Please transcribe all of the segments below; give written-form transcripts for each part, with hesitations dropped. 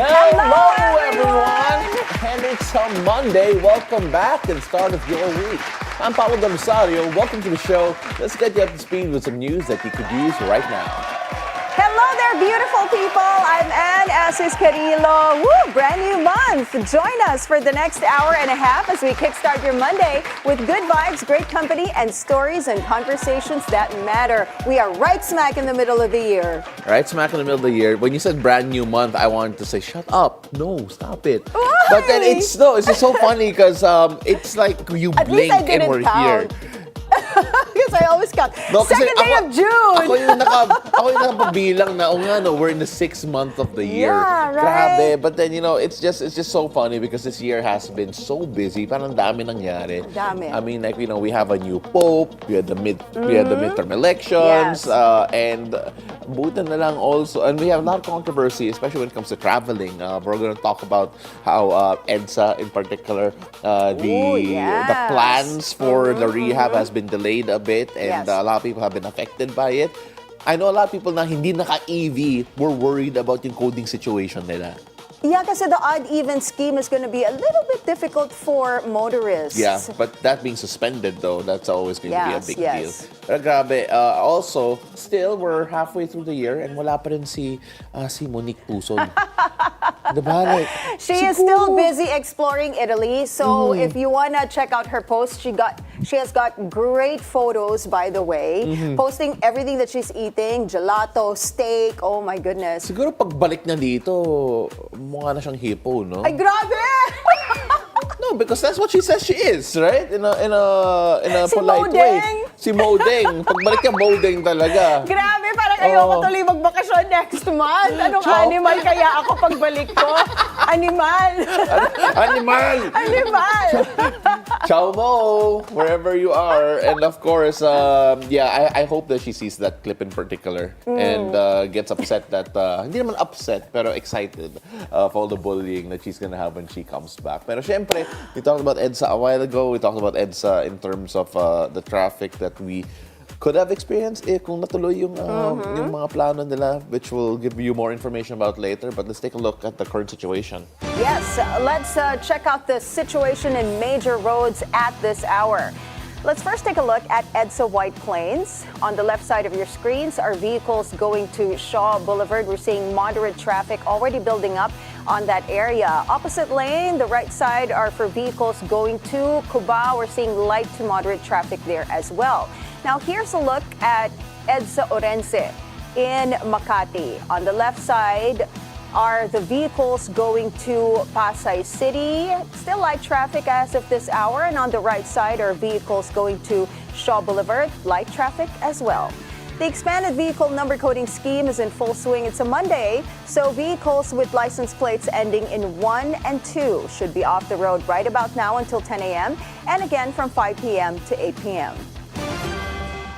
Hello, everyone! And it's a Monday. Welcome back and start of your week. I'm Paolo del Rosario. Welcome to the show. Let's get you up to speed with some news that you could use right now. Hello there, beautiful people. I'm Anne Asis-Carilo. Woo, brand new month. Join us for the next hour and a half as we kickstart your Monday with good vibes, great company, and stories and conversations that matter. We are right smack in the middle of the year. Right smack in the middle of the year. When you said brand new month, I wanted to say, shut up. No, stop it. Why? But then it's just so funny because it's like you At least I blink and didn't we're count. here. Because I always count. No, kasi Second day of June. Ako yung nakapabilang na, we're in the 6th month of the year. Yeah, right. Grabe. But then, it's just so funny because this year has been so busy. Parang dami nangyari. Dami. I mean, we have a new pope, we had the midterm elections, Yes. and buta na lang also, and we have a lot of controversy, especially when it comes to traveling. We're going to talk about how EDSA in particular, the plans for the rehab has been delayed a bit, and Yes. a lot of people have been affected by it. I know a lot of people na hindi naka-EV were worried about yung coding situation nila. Yeah, kasi the odd-even scheme is going to be a little bit difficult for motorists. Yeah, but that being suspended though, that's always going to be a big deal. Pero grabe, also, still, we're halfway through the year and wala pa rin si Monique Tuson. Diba? Like, She is still busy exploring Italy, so if you wanna check out her post, she has got great photos, by the way, posting everything that she's eating, gelato, steak, oh my goodness. siguro pagbalik na dito, mukha na siyang hippo, no? Ay, grabe! No, because that's what she says she is, right? In a Si polite way. Modeng. Si Modeng. Pagbalik niya, Modeng talaga. Grabe, parang ayoko tuloy magbakasyon next month. Anong animal kaya ako pagbalik ko? Animal! Animal! Animal! Ciao Mo, wherever you are. And of course, I hope that she sees that clip in particular and gets upset that, hindi naman upset, pero excited for all the bullying that she's gonna have when she comes back. Pero syempre, we talked about EDSA a while ago. We talked about EDSA in terms of the traffic that we could have experienced kung natuloy yung mga plano nila, which we'll give you more information about later. But let's take a look at the current situation. Yes, let's check out the situation in major roads at this hour. Let's first take a look at EDSA White Plains. On the left side of your screens are vehicles going to Shaw Boulevard. We're seeing moderate traffic already building up on that area. Opposite lane, the right side are for vehicles going to Cubao. We're seeing light to moderate traffic there as well. Now here's a look at EDSA Orense in Makati. On the left side are the vehicles going to Pasay City. Still light traffic as of this hour. And on the right side are vehicles going to Shaw Boulevard. Light traffic as well. The expanded vehicle number coding scheme is in full swing. It's a Monday, so vehicles with license plates ending in 1 and 2 should be off the road right about now until 10 a.m. and again from 5 p.m. to 8 p.m.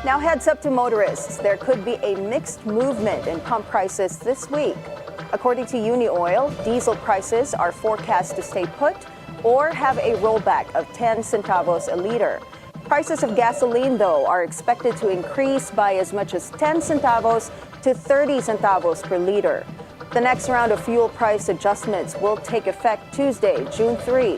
Now heads up to motorists. There could be a mixed movement in pump prices this week. According to UniOil, diesel prices are forecast to stay put or have a rollback of 10 centavos a liter. Prices of gasoline, though, are expected to increase by as much as 10 centavos to 30 centavos per liter. The next round of fuel price adjustments will take effect Tuesday, June 3.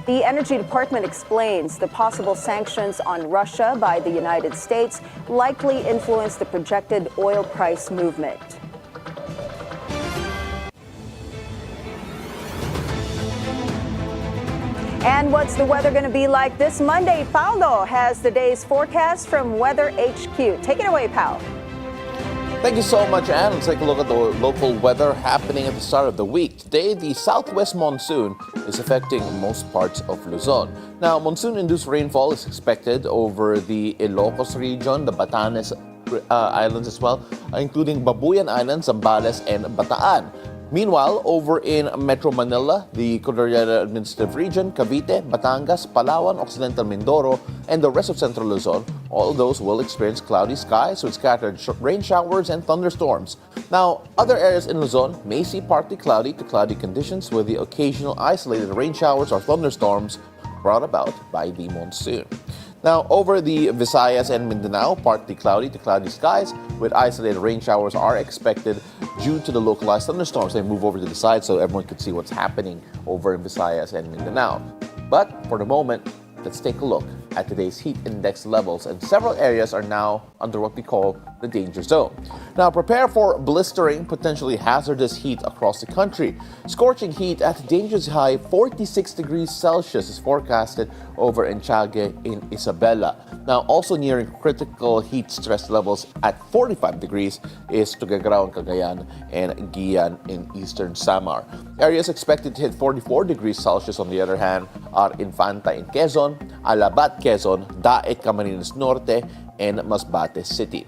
The Energy Department explains the possible sanctions on Russia by the United States likely influence the projected oil price movement. And what's the weather going to be like this Monday? Paolo has the day's forecast from Weather HQ. Take it away, Paolo. Thank you so much, Anne. Let's take a look at the local weather happening at the start of the week. Today, the southwest monsoon is affecting most parts of Luzon. Now, monsoon-induced rainfall is expected over the Ilocos region, the Batanes Islands as well, including Babuyan Islands, Zambales, and Bataan. Meanwhile, over in Metro Manila, the Cordillera Administrative Region, Cavite, Batangas, Palawan, Occidental Mindoro, and the rest of Central Luzon, all of those will experience cloudy skies with scattered rain showers and thunderstorms. Now, other areas in Luzon may see partly cloudy to cloudy conditions with the occasional isolated rain showers or thunderstorms brought about by the monsoon. Now, over the Visayas and Mindanao, partly cloudy to cloudy skies with isolated rain showers are expected due to the localized thunderstorms. They move over to the side so everyone could see what's happening over in Visayas and Mindanao. But for the moment, let's take a look at today's heat index levels, and several areas are now under what we call the danger zone. Now, prepare for blistering, potentially hazardous heat across the country. Scorching heat at dangerous high 46 degrees Celsius is forecasted over in Tiague in Isabela. Now, also nearing critical heat stress levels at 45 degrees is Tuguegarao in Cagayan and Gian in eastern Samar. Areas expected to hit 44 degrees Celsius, on the other hand, are Infanta in Quezon, Alabat, Quezon, Daet, Camarines Norte, and Masbate City.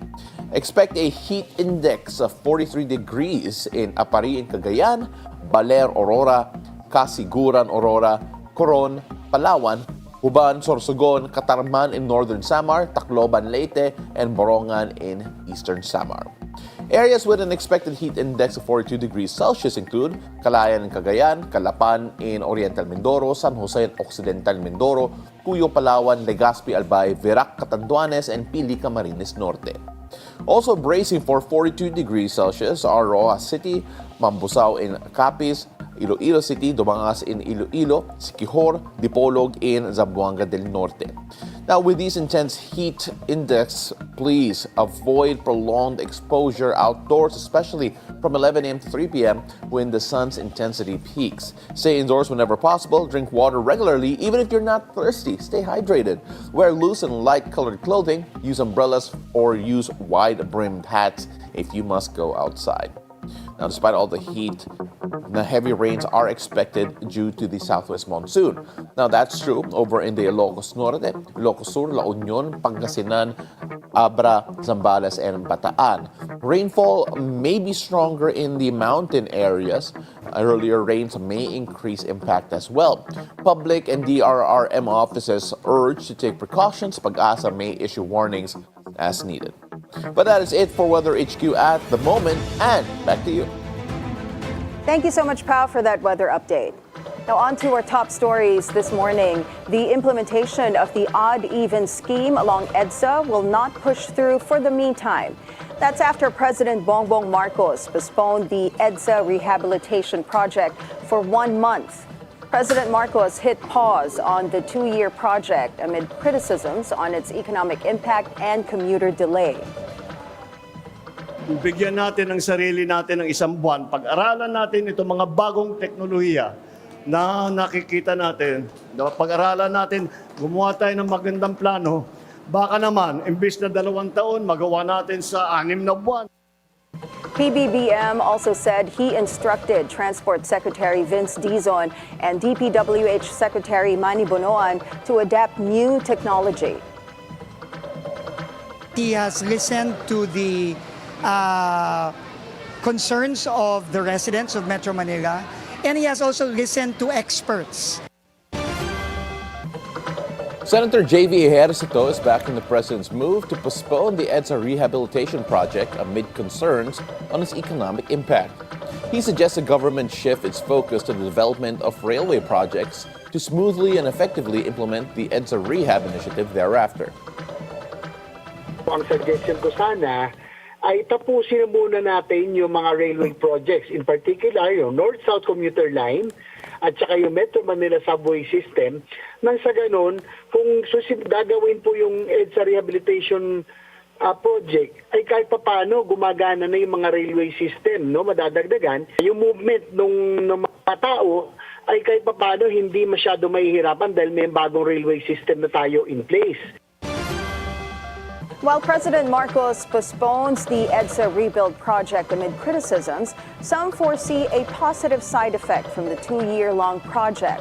Expect a heat index of 43 degrees in Apari in Cagayan, Baler, Aurora, Casiguran, Aurora, Coron, Palawan, Huban, Sorsogon, Catarman in northern Samar, Tacloban, Leyte, and Borongan in eastern Samar. Areas with an expected heat index of 42 degrees Celsius include Calayan in Cagayan, Calapan in Oriental Mindoro, San Jose in Occidental Mindoro, Cuyo, Palawan, Legazpi, Albay, Verac, Catanduanes, and Pili, Camarines Norte. Also bracing for 42 degrees Celsius are Rojas City, Mambusao in Capiz, Iloilo City, Dumangas in Iloilo, Siquijor, Dipolog in Zamboanga del Norte. Now, with these intense heat index, please avoid prolonged exposure outdoors, especially from 11 a.m. to 3 p.m. when the sun's intensity peaks. Stay indoors whenever possible, drink water regularly, even if you're not thirsty. Stay hydrated. Wear loose and light-colored clothing, use umbrellas, or use wide-brimmed hats if you must go outside. Now, despite all the heat, the heavy rains are expected due to the southwest monsoon. Now, that's true over in the Ilocos Norte, Ilocos Sur, La Union, Pangasinan, Abra, Zambales, and Bataan. Rainfall may be stronger in the mountain areas. Earlier rains may increase impact as well. Public and DRRM offices urge to take precautions. Pag-asa may issue warnings as needed. But that is it for Weather HQ at the moment. And back to you. Thank you so much, Pao, for that weather update. Now on to our top stories this morning. The implementation of the odd-even scheme along EDSA will not push through for the meantime. That's after President Bongbong Marcos postponed the EDSA rehabilitation project for 1 month. President Marcos hit pause on the 2-year project amid criticisms on its economic impact and commuter delay. Bigyan natin ang sarili natin ng isang buwan. Pag-aralan natin itong mga bagong teknolohiya na nakikita natin. Pag-aralan natin, gumawa tayo ng magandang plano. Baka naman, imbis na 2 taon, magawa natin sa 6 na buwan. PBBM also said he instructed Transport Secretary Vince Dizon and DPWH Secretary Manny Bonoan to adapt new technology. He has listened to the concerns of the residents of Metro Manila, and he has also listened to experts. Senator J.V. Ejercito is backing the president's move to postpone the EDSA rehabilitation project amid concerns on its economic impact. He suggests the government shift its focus to the development of railway projects to smoothly and effectively implement the EDSA rehab initiative thereafter. Ang suggestion ko sana ay tapusin muna natin yung mga railway projects. In particular, yung North-South Commuter Line at saka yung Metro Manila Subway System. Nang sa ganun, kung gagawin po yung EDSA Rehabilitation project, ay kahit papano gumagana na yung mga railway system, no? Madadagdagan. Yung movement ng mga tao ay kahit papano hindi masyado mahihirapan dahil may bagong railway system na tayo in place. While President Marcos postpones the EDSA rebuild project amid criticisms, some foresee a positive side effect from the 2-year-long project.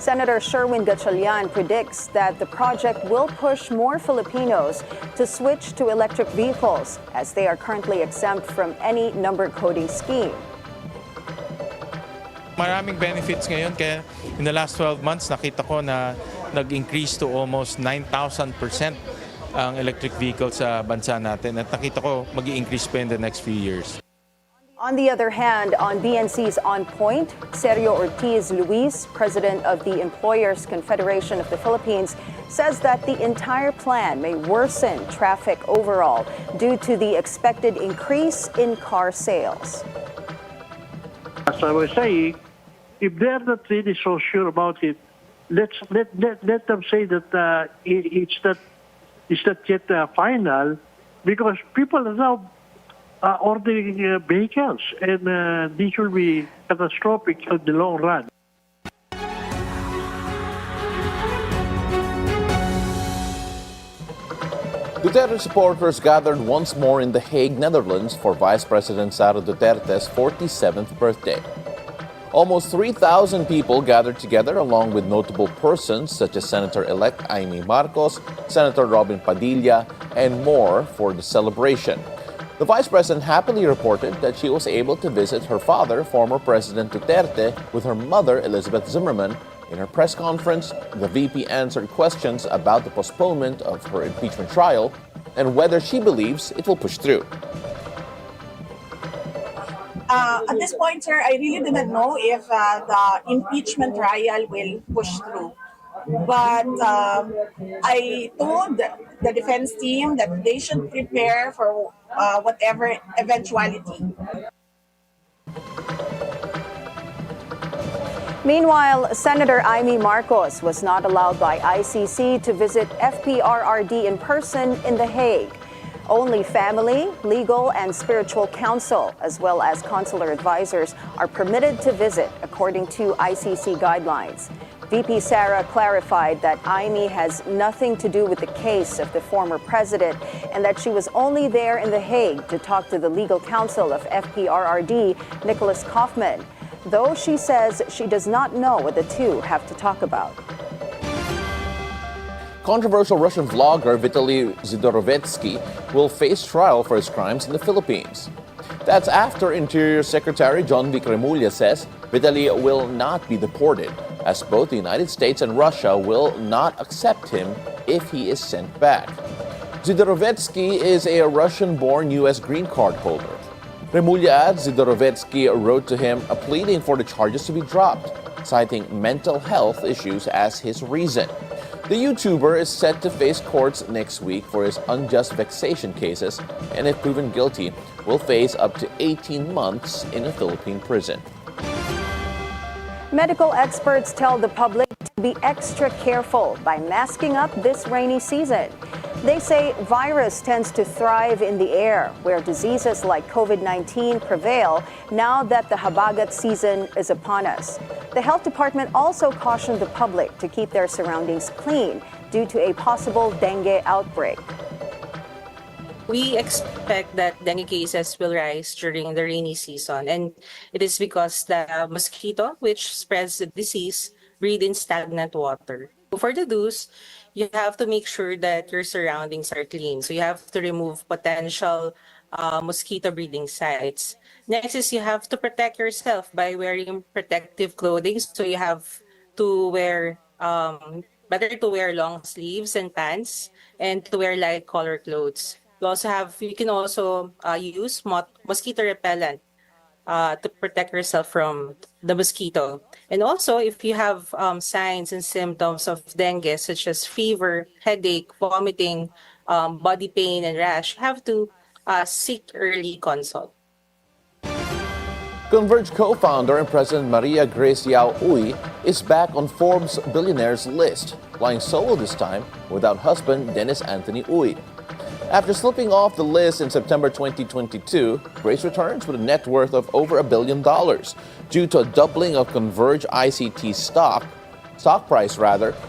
Senator Sherwin Gatchalian predicts that the project will push more Filipinos to switch to electric vehicles, as they are currently exempt from any number coding scheme. Maraming benefits ngayon, kaya in the last 12 months nakita ko na nag-increase to almost 9,000% ang electric vehicles sa bansa natin, at nakita ko mag-i-increase pa in the next few years. On the other hand, on BNC's On Point, Sergio Ortiz Luis, president of the Employers Confederation of the Philippines, says that the entire plan may worsen traffic overall due to the expected increase in car sales. As I was saying, if they're not really so sure about it, let them say that it's not yet final, because people are now ordering vehicles, and this will be catastrophic in the long run. Duterte supporters gathered once more in The Hague, Netherlands for Vice President Sara Duterte's 47th birthday. Almost 3,000 people gathered together along with notable persons such as Senator-elect Amy Marcos, Senator Robin Padilla, and more for the celebration. The Vice President happily reported that she was able to visit her father, former President Duterte, with her mother, Elizabeth Zimmerman. In her press conference, the VP answered questions about the postponement of her impeachment trial and whether she believes it will push through. At this point, sir, I really do not know if the impeachment trial will push through. But I told the defense team that they should prepare for whatever eventuality. Meanwhile, Senator Amy Marcos was not allowed by ICC to visit FPRRD in person in The Hague. Only family, legal, and spiritual counsel, as well as consular advisors, are permitted to visit according to ICC guidelines. VP Sara clarified that Amy has nothing to do with the case of the former president and that she was only there in The Hague to talk to the legal counsel of FPRRD, Nicholas Kaufman, though she says she does not know what the two have to talk about. Controversial Russian vlogger Vitaly Zidorovetsky will face trial for his crimes in the Philippines. That's after Interior Secretary John Vic Remulla says Vitaly will not be deported, as both the United States and Russia will not accept him if he is sent back. Zidorovetsky is a Russian-born U.S. green card holder. Remulla adds Zidorovetsky wrote to him pleading for the charges to be dropped, citing mental health issues as his reason. The YouTuber is set to face courts next week for his unjust vexation cases, and if proven guilty, will face up to 18 months in a Philippine prison. Medical experts tell the public to be extra careful by masking up this rainy season. They say virus tends to thrive in the air, where diseases like COVID-19 prevail now that the habagat season is upon us. The health department also cautioned the public to keep their surroundings clean due to a possible dengue outbreak. We expect that dengue cases will rise during the rainy season, and it is because the mosquito, which spreads the disease, breed in stagnant water. For the do's, you have to make sure that your surroundings are clean. So you have to remove potential mosquito breeding sites. Next is you have to protect yourself by wearing protective clothing. So you have to wear, better to wear long sleeves and pants, and to wear light color clothes. You can also use mosquito repellent to protect yourself from the mosquito. And also, if you have signs and symptoms of dengue, such as fever, headache, vomiting, body pain, and rash, you have to seek early consult. Converge co-founder and President Maria Grace Yao Uy is back on Forbes' billionaires list, flying solo this time without husband Dennis Anthony Uy. After slipping off the list in September 2022, Grace returns with a net worth of over $1 billion due to a doubling of Converge ICT stock price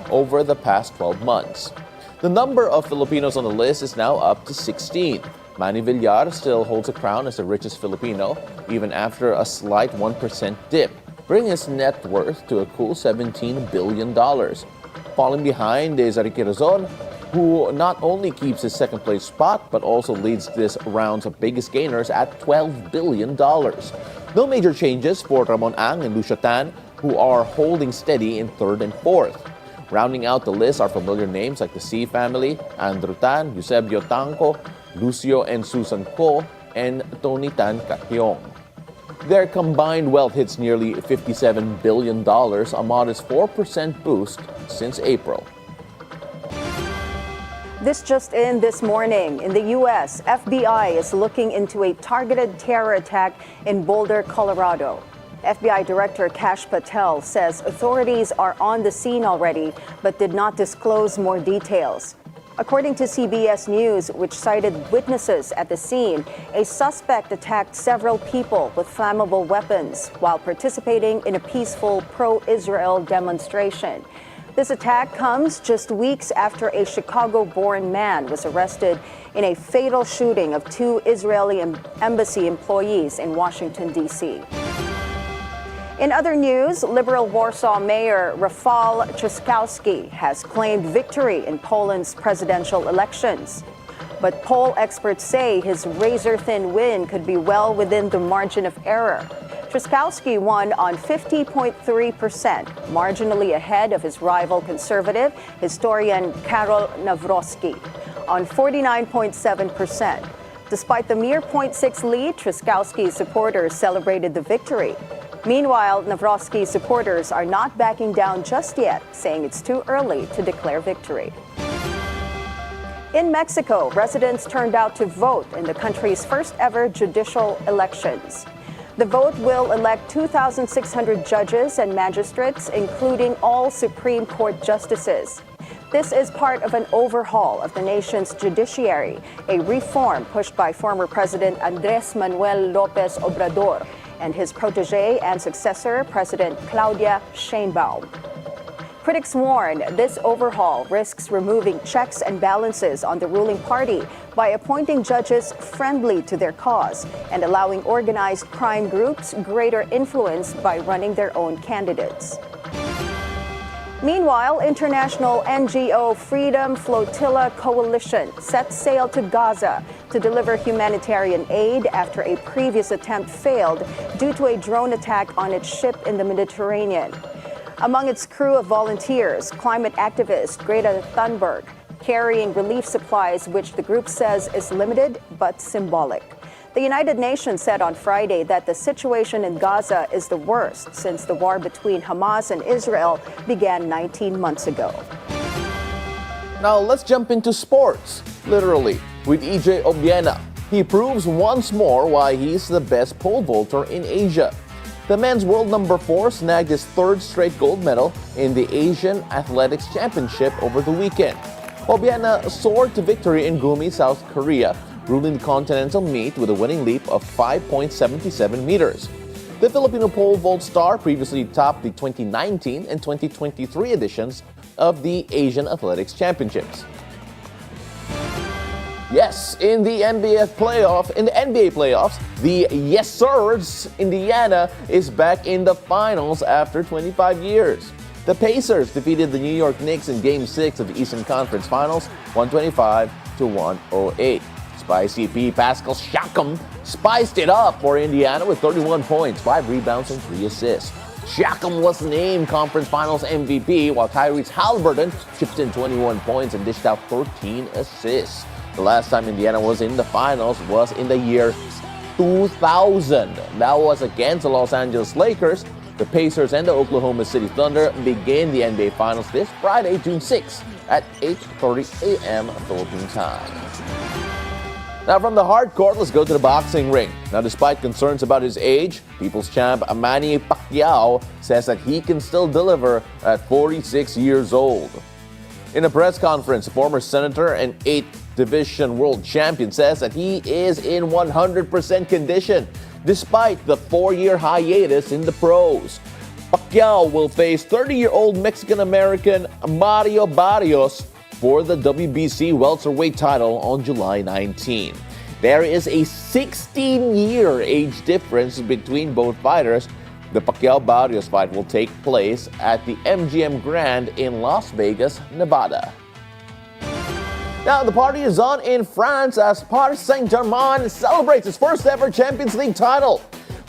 over the past 12 months. The number of Filipinos on the list is now up to 16. Manny Villar still holds the crown as the richest Filipino, even after a slight 1% dip, bringing his net worth to a cool $17 billion. Falling behind is Ricky Razon, who not only keeps his second-place spot, but also leads this round's biggest gainers at $12 billion. No major changes for Ramon Ang and Lucia Tan, who are holding steady in third and fourth. Rounding out the list are familiar names like the C family, Andrew Tan, Eusebio Tanco, Lucio and Susan Ko, and Tony Tan Cahyong. Their combined wealth hits nearly $57 billion, a modest 4% boost since April. This just in this morning. In the U.S., FBI is looking into a targeted terror attack in Boulder, Colorado. FBI Director Kash Patel says authorities are on the scene already, but did not disclose more details. According to CBS News, which cited witnesses at the scene, a suspect attacked several people with flammable weapons while participating in a peaceful pro-Israel demonstration. This attack comes just weeks after a Chicago-born man was arrested in a fatal shooting of two Israeli embassy employees in Washington, D.C. In other news, Liberal Warsaw Mayor Rafał Trzaskowski has claimed victory in Poland's presidential elections. But poll experts say his razor-thin win could be well within the margin of error. Trzaskowski won on 50.3%, marginally ahead of his rival conservative, historian Karol Nawrocki, on 49.7%. Despite the mere 0.6 lead, Trzaskowski's supporters celebrated the victory. Meanwhile, Nawrocki's supporters are not backing down just yet, saying it's too early to declare victory. In Mexico, residents turned out to vote in the country's first ever judicial elections. The vote will elect 2,600 judges and magistrates, including all Supreme Court justices. This is part of an overhaul of the nation's judiciary, a reform pushed by former President Andrés Manuel López Obrador and his protege and successor, President Claudia Sheinbaum. Critics warn this overhaul risks removing checks and balances on the ruling party by appointing judges friendly to their cause and allowing organized crime groups greater influence by running their own candidates. Meanwhile, international NGO Freedom Flotilla Coalition sets sail to Gaza to deliver humanitarian aid after a previous attempt failed due to a drone attack on its ship in the Mediterranean. Among its crew of volunteers, climate activist Greta Thunberg, carrying relief supplies, which the group says is limited but symbolic. The United Nations said on Friday that the situation in Gaza is the worst since the war between Hamas and Israel began 19 months ago. Now let's jump into sports, literally, with EJ Obiena. He proves once more why he's the best pole vaulter in Asia. The men's world number 4 snagged his third straight gold medal in the Asian Athletics Championship over the weekend. Obiena soared to victory in Gumi, South Korea, ruling the continental meet with a winning leap of 5.77 meters. The Filipino pole vault star previously topped the 2019 and 2023 editions of the Asian Athletics Championships. Yes, in the NBA playoffs, the Yes Sirs Indiana is back in the finals after 25 years. The Pacers defeated the New York Knicks in Game 6 of the Eastern Conference Finals, 125-108. Spicy P. Pascal Siakam spiced it up for Indiana with 31 points, 5 rebounds, and 3 assists. Siakam was named Conference Finals MVP, while Tyrese Halliburton chipped in 21 points and dished out 13 assists. The last time Indiana was in the finals was in the year 2000. That was against the Los Angeles Lakers. The Pacers and the Oklahoma City Thunder begin the NBA Finals this Friday, June 6 at 8:30 a.m. Philippine time. Now from the hard court, let's go to the boxing ring. Now despite concerns about his age, People's Champ Manny Pacquiao says that he can still deliver at 46 years old. In a press conference, former senator and 8th Division world champion says that he is in 100% condition despite the 4-year hiatus in the pros. Pacquiao will face 30-year-old Mexican-American Mario Barrios for the WBC welterweight title on July 19. There is a 16-year age difference between both fighters. The Pacquiao-Barrios fight will take place at the MGM Grand in Las Vegas, Nevada. Now, the party is on in France as Paris Saint-Germain celebrates its first ever Champions League title.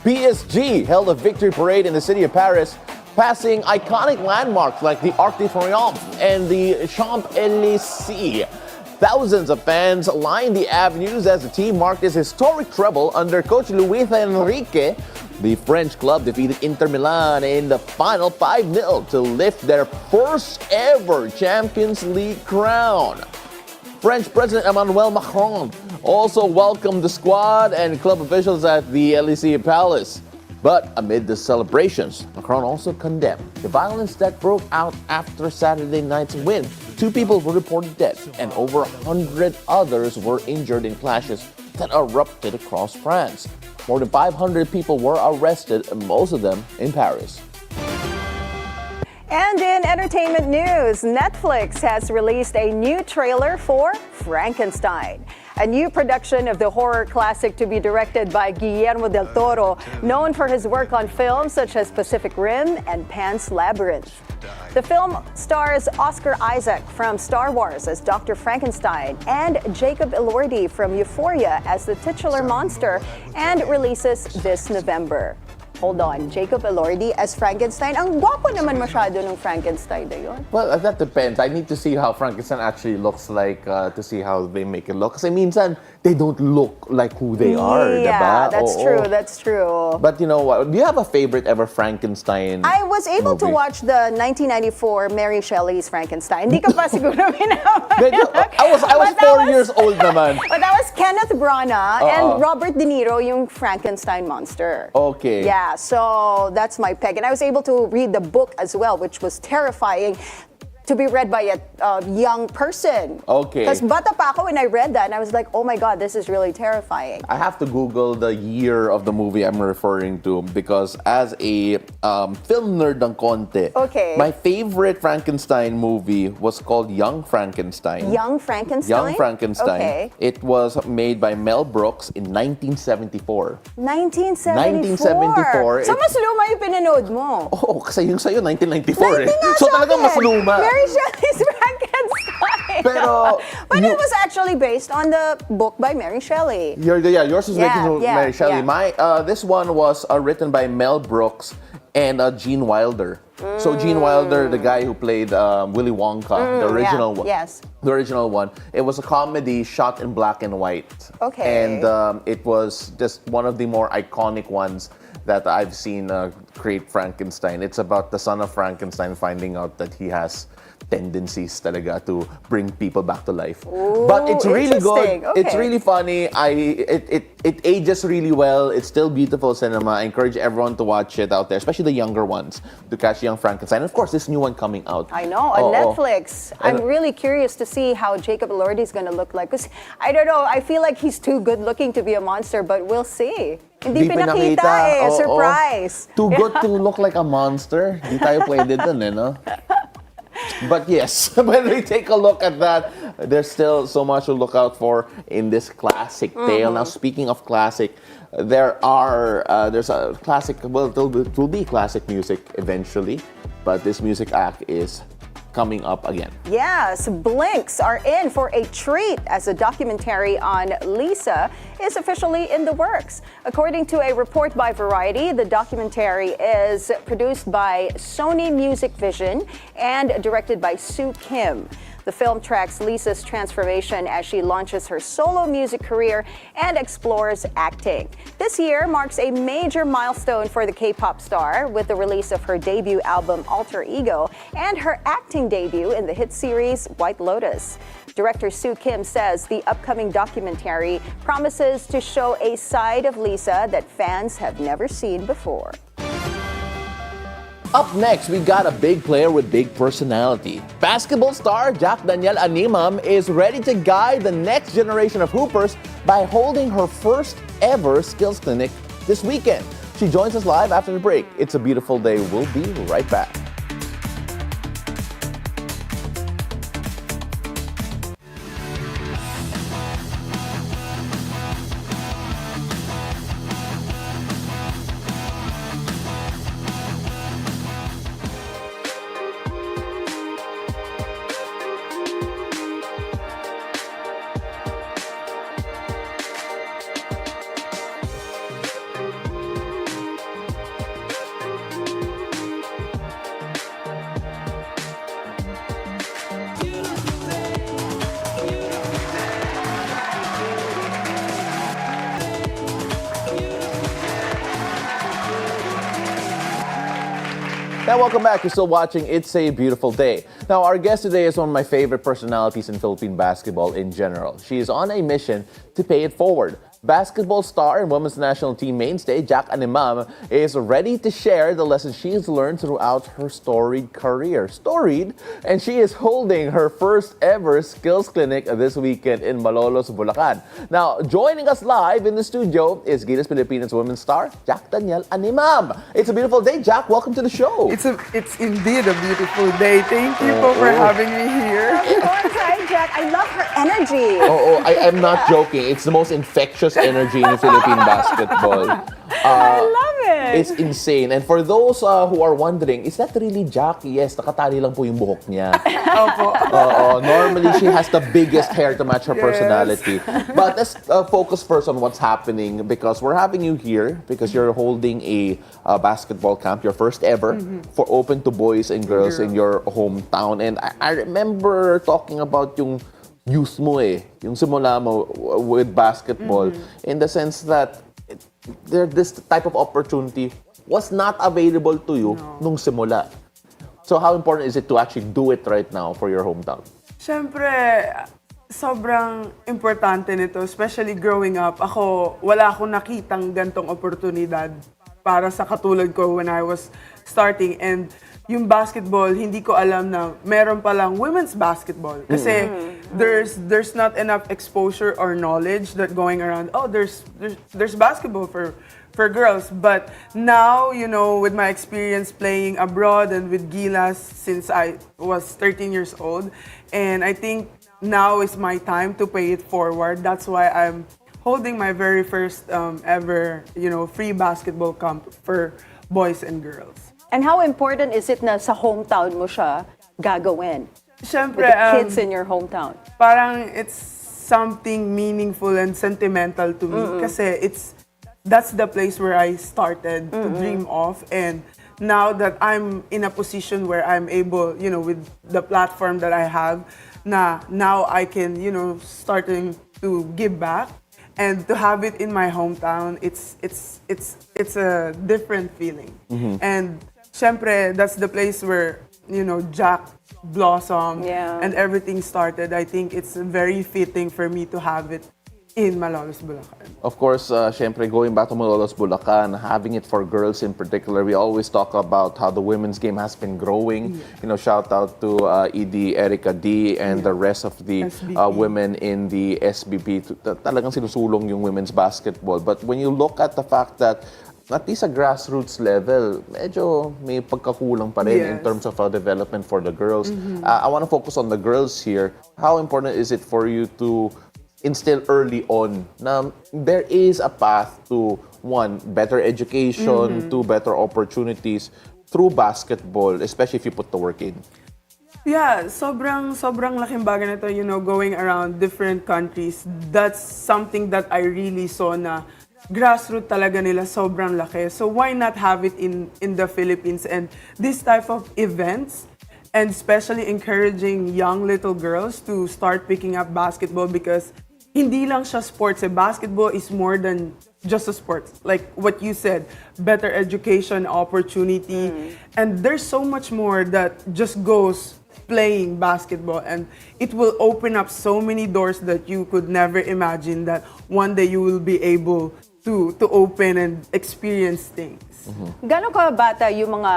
PSG held a victory parade in the city of Paris, passing iconic landmarks like the Arc de Triomphe and the Champs-Élysées. Thousands of fans lined the avenues as the team marked its historic treble under coach Luis Enrique The French club defeated Inter Milan in the final 5-0 to lift their first ever Champions League crown. French President Emmanuel Macron also welcomed the squad and club officials at the Élysée Palace. But amid the celebrations, Macron also condemned the violence that broke out after Saturday night's win. 2 people were reported dead and over 100 others were injured in clashes that erupted across France. More than 500 people were arrested, most of them in Paris. And in entertainment news, Netflix has released a new trailer for Frankenstein, a new production of the horror classic to be directed by Guillermo del Toro, known for his work on films such as Pacific Rim and Pan's Labyrinth. The film stars Oscar Isaac from Star Wars as Dr. Frankenstein and Jacob Elordi from Euphoria as the titular monster, and releases this November. Hold on, Jacob Elordi as Frankenstein. Ang gwapo naman masyado ng Frankenstein na yun. Well, that depends. I need to see how Frankenstein actually looks like to see how they make it look. Kasi minsan, they don't look like who they are, Yeah, diba? that's true, that's true. But you know what? Do you have a favorite ever Frankenstein I was able to movie? watch the 1994 Mary Shelley's Frankenstein. Hindi ka pa siguro minaman. Medyo, I was But that 4 was- years old naman. But that was Kenneth Branagh and Robert De Niro yung Frankenstein monster. Okay. Yeah, so that's my peg. And I was able to read the book as well, which was terrifying to be read by a young person. Okay. Because bata pa ako when I read that, and I was like, oh my God, this is really terrifying. I have to Google the year of the movie I'm referring to because as a film nerd ng konti, Okay. my favorite Frankenstein movie was called Young Frankenstein. Young Frankenstein? Young Frankenstein. Okay. It was made by Mel Brooks in 1974. 1974. So It- mas luma yung pinanood mo. Oh, kasi yung sa'yo, 1994 eh. Hindi nga So sa talagang mas akin. luma. Mary Shelley's Frankenstein. Pero, but you- it was actually based on the book by Mary Shelley. Yours was Yeah, written by yeah, Mary Shelley. yeah. This one was written by Mel Brooks and Gene Wilder. So Gene Wilder, the guy who played Willy Wonka, the original one. yes. The original one. It was a comedy shot in black and white. Okay. And it was just one of the more iconic ones that I've seen create Frankenstein. It's about the son of Frankenstein finding out that he has tendencies talaga to bring people back to life. But it's really good. interesting. It's Okay. really funny. It ages really well. It's still beautiful cinema. I encourage everyone to watch it out there, especially the younger ones, to catch Young Frankenstein. And of course, this new one coming out. I know, on Netflix. I'm really curious to see how Jacob Elordi is going to look like. Because, I don't know, I feel like he's too good looking to be a monster, but we'll see. Hindi pinakita eh, Oo. surprise. Too good to look like a monster. Di tayo pwede dun eh, no? But yes, when we take a look at that, there's still so much to look out for in this classic tale. Now, speaking of classic, there's a classic, well, it will be classic music eventually, but this music act is coming up again. Yes, Blinks are in for a treat as a documentary on Lisa is officially in the works. According to a report by Variety, the documentary is produced by Sony Music Vision and directed by Sue Kim. The film tracks Lisa's transformation as she launches her solo music career and explores acting. This year marks a major milestone for the K-pop star with the release of her debut album Alter Ego and her acting debut in the hit series White Lotus. Director Sue Kim says the upcoming documentary promises to show a side of Lisa that fans have never seen before. Up next, we got a big player with big personality. Basketball star Jack Danielle Animam is ready to guide the next generation of hoopers by holding her first ever skills clinic this weekend. She joins us live after the break. It's a beautiful day. We'll be right back. Now, welcome back. You're still watching It's a Beautiful Day. Now, our guest today is one of my favorite personalities in Philippine basketball in general. She is on a mission to pay it forward. Basketball star and women's national team mainstay Jack Animam is ready to share the lessons she has learned throughout her storied career. Storied, and she is holding her first ever skills clinic this weekend in Malolos, Bulacan. Now, joining us live in the studio is Gilas Pilipinas Women star Jack Danielle Animam. It's a beautiful day, Jack. Welcome to the show. It's indeed a beautiful day. Thank you po for having me here. Of course, hi, Jack. I love her energy. I'm not joking. It's the most infectious energy in Philippine basketball. I love it. It's insane. And for those who are wondering, is that really Jack? Yes, nakatali lang po yung buhok niya. Normally, she has the biggest hair to match her personality. But let's focus first on what's happening, because we're having you here because you're holding a basketball camp, your first ever, for open to boys and girls in your hometown. And I remember talking about yung youth mo yung simula mo with basketball, in the sense that this type of opportunity was not available to you nung simula. So how important is it to actually do it right now for your hometown? Siyempre, sobrang importante nito, especially growing up. Wala akong nakitang gantong oportunidad para sa katulad ko when I was starting. And yung basketball, hindi ko alam na meron palang women's basketball. Kasi there's not enough exposure or knowledge that going around, there's basketball for girls. But now, with my experience playing abroad and with Gilas since I was 13 years old, and I think now is my time to pay it forward. That's why I'm holding my very first ever, free basketball camp for boys and girls. And how important is it na sa hometown mo siya gagawin? Siyempre, with the kids in your hometown. Parang it's something meaningful and sentimental to me. Kasi that's the place where I started to dream of. And now that I'm in a position where I'm able, with the platform that I have, now I can, starting to give back. And to have it in my hometown, it's a different feeling. And syempre, that's the place where, Jack blossomed and everything started. I think it's very fitting for me to have it in Malolos, Bulacan. Of course, syempre, going back to Malolos, Bulacan, having it for girls in particular, we always talk about how the women's game has been growing. Shout out to ED Erica D and the rest of the women in the SBP. Talagang sinusulong yung women's basketball. But when you look at the fact that at least sa grassroots level, medyo may pagkakulang pa rin in terms of development for the girls. I want to focus on the girls here. How important is it for you to instill early on na there is a path to, one, better education, two, better opportunities through basketball, especially if you put the work in? Yeah, sobrang laking bagay nito, going around different countries. That's something that I really saw na grassroots talaga nila sobrang laki. So why not have it in the Philippines? And this type of events, and especially encouraging young little girls to start picking up basketball, because hindi lang siya sports. Basketball is more than just a sport. Like what you said, better education, opportunity. And there's so much more that just goes playing basketball. And it will open up so many doors that you could never imagine that one day you will be able to open and experience things. Gano'n ka bata yung mga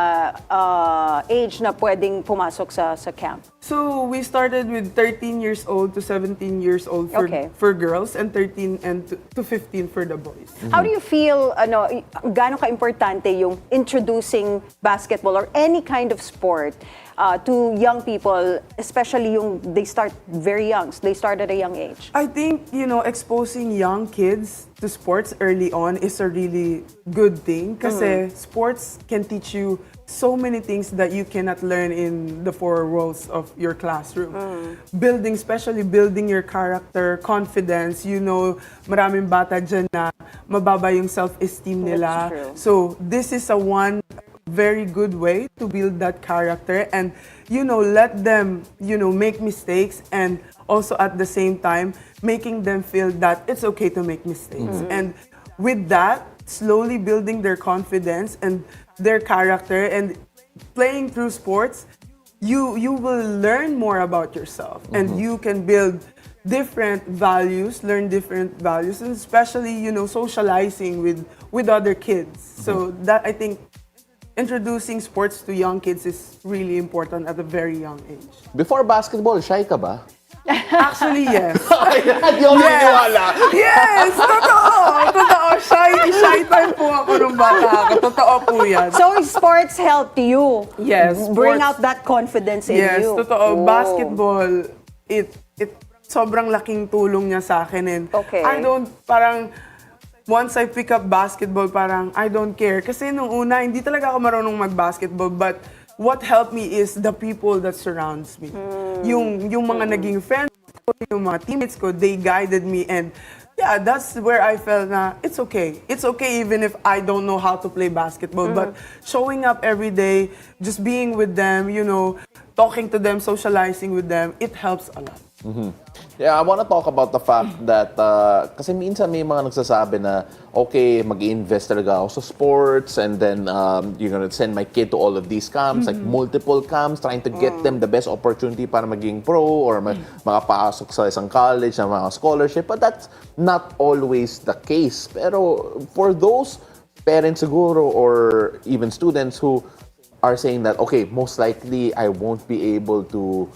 age na pwedeng pumasok sa camp? So we started with 13 years old to 17 years old for girls, and 13 and to 15 for the boys. How do you feel, gano'n ka-importante yung introducing basketball or any kind of sport to young people, especially yung they start very young, they start at a young age? I think, exposing young kids to sports early on is a really good thing, kasi sports can teach you so many things that you cannot learn in the four walls of your classroom. Especially building your character, confidence. Maraming bata dyan na mababa yung self-esteem nila. So this is one very good way to build that character, and let them make mistakes, and also at the same time making them feel that it's okay to make mistakes. And with that, slowly building their confidence and their character, and playing through sports, you will learn more about yourself, and you can build different values, learn different values, and especially socializing with other kids. So that, I think, introducing sports to young kids is really important at a very young age. Before basketball, shy ka ba? Actually, yes. Hindi ako naniniwala. Yes! Totoo. Shy time po ako nung bata ako. Totoo po yan. So sports helped you Yes, bring sports- out that confidence in Yes, you. totoo. Oh. Basketball, it sobrang laking tulong niya sa akin. And Okay. once I pick up basketball, I don't care. Kasi nung una, hindi talaga ako marunong mag-basketball. But what helped me is the people that surrounds me. Yung mga naging friends ko, yung mga teammates ko, they guided me. And yeah, that's where I felt na it's okay. It's okay even if I don't know how to play basketball. But showing up every day, just being with them, talking to them, socializing with them, it helps a lot. Yeah, I want to talk about the fact that kasi minsan may mga nagsasabi na okay, mag-invest talaga ako sa sports and then you're gonna send my kid to all of these camps, like multiple camps, trying to get them the best opportunity para maging pro or makapasok sa isang college na mga scholarship. But that's not always the case. Pero for those parents siguro or even students who are saying that, okay, most likely I won't be able to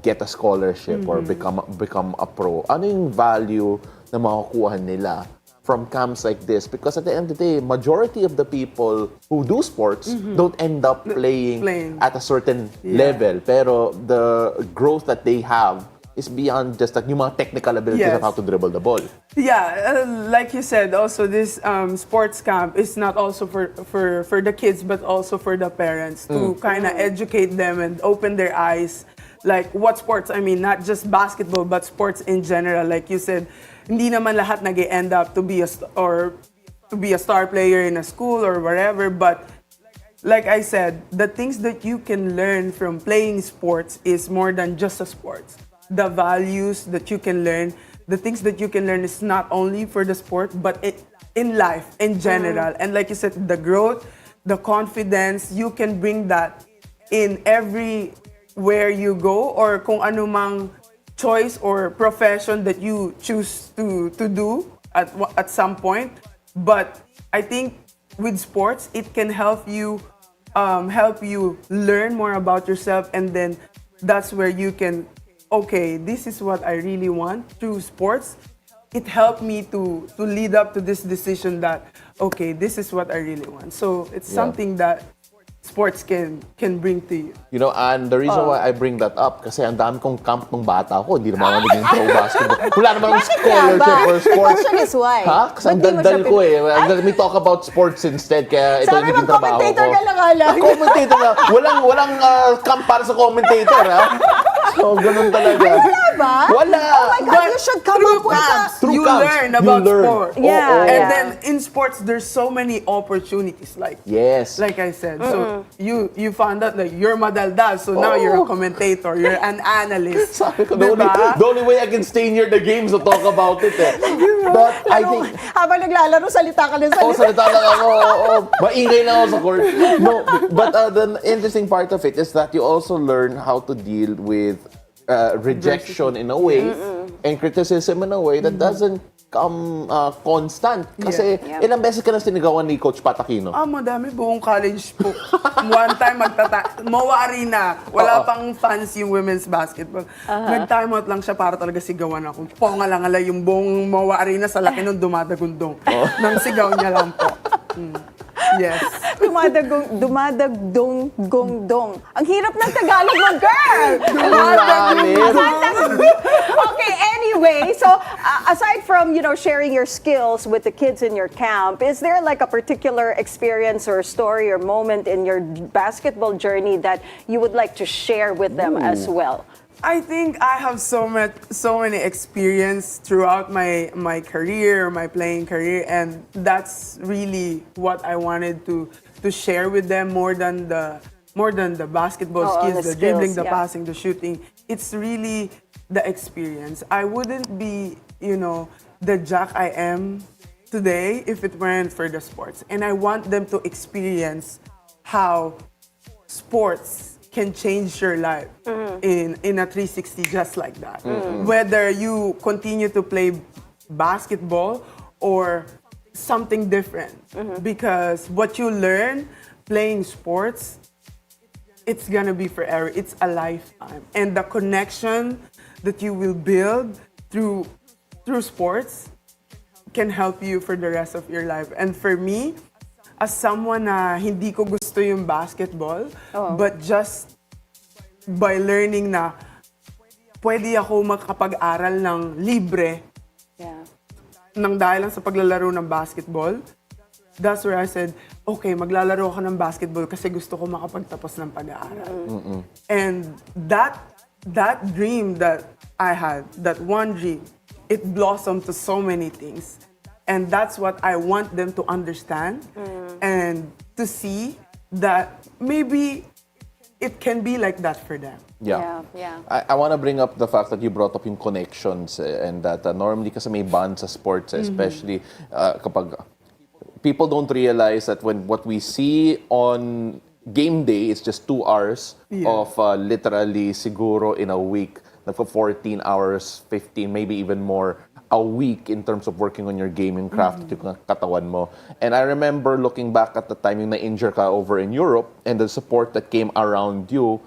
get a scholarship or become a pro. Ano yung value na makukuha nila from camps like this? Because at the end of the day, majority of the people who do sports don't end up playing at a certain level. Pero the growth that they have is beyond just like yung mga technical abilities of how to dribble the ball. Yeah, like you said, also this sports camp is not also for the kids, but also for the parents to kind of educate them and open their eyes. Like what sports, I mean, not just basketball, but sports in general. Like you said, hindi naman lahat nag-end up to be a star player in a school or wherever. But like I said, the things that you can learn from playing sports is more than just a sports. The values that you can learn, the things that you can learn is not only for the sport, but in life in general. And like you said, the growth, the confidence, you can bring that in where you go or kung anumang choice or profession that you choose to do at some point. But I think with sports, it can help you learn more about yourself, and then that's where you can, okay, this is what I really want through sports. It helped me to lead up to this decision that, okay, this is what I really want. So it's something that sports can bring to you. You know, and the reason why I bring that up, kasi ang dami kong camp ng bata ko, hindi naman ako naging pro basketball. Wala namang scholarship or sports. The question is why? Ha? Kasi ang daldal ko eh. Let me talk about sports instead, kaya ito yung naging trabaho ko. Commentator ka lang alam. Commentator na. Walang camp para sa commentator, ha? So, ganun talaga. Wala ba? Wala. Oh my God, you should come up with that. Through You camps, learn about sport. Yeah, And yeah. then in sports, there's so many opportunities. Like I said, so you found out like you're madaldal, so now you're a commentator, you're an analyst. Sabi ko, Diba? the only way I can stay near the games to talk about it eh. But I think, Habang naglalaro, salita ka ng salita. salita lang ako. Maingay lang ako sa court. No, but the interesting part of it is that you also learn how to deal with rejection in a way and criticism in a way that doesn't come constant. Kasi ilang beses ka na sinigawan ni Coach Pat Aquino? Madami, buong college po. One time Moa Arena, wala pang fans yung women's basketball. Nag-time out lang siya para talaga sigawan ako. Pongalangala yung buong Moa Arena sa laki nung dumadagundong. Nang sigaw niya lang po. Yes. Dumadagdong-gong-dong. Ang hirap ng Tagalog mo, girl! Okay, anyway, so aside from, sharing your skills with the kids in your camp, is there like a particular experience or story or moment in your basketball journey that you would like to share with them as well? I think I have so many experience throughout my career, my playing career, and that's really what I wanted to share with them more than the basketball skills, the dribbling, the passing, the shooting. It's really the experience. I wouldn't be, the Jack I am today if it weren't for the sports. And I want them to experience how sports can change your life in a 360 just like that. Whether you continue to play basketball or something different. Because what you learn playing sports, it's gonna be forever. It's a lifetime. And the connection that you will build through sports can help you for the rest of your life. And for me, as someone na hindi ko gusto yung basketball, but just by learning na pwede ako makapag-aral ng libre nang dahil lang sa paglalaro ng basketball, that's where I said, okay, maglalaro ako ng basketball kasi gusto ko makapagtapos ng pag-aaral. And that dream that I had, that one dream, it blossomed to so many things. And that's what I want them to understand and to see that maybe it can be like that for them. Yeah. Yeah. I want to bring up the fact that you brought up yung connections and that normally kasi may bond sa sports, especially kapag people don't realize that when what we see on game day is just 2 hours of literally siguro in a week, for 14 hours, 15, maybe even more a week in terms of working on your game and craft yung katawan mo. And I remember looking back at the time yung na-injure ka over in Europe and the support that came around you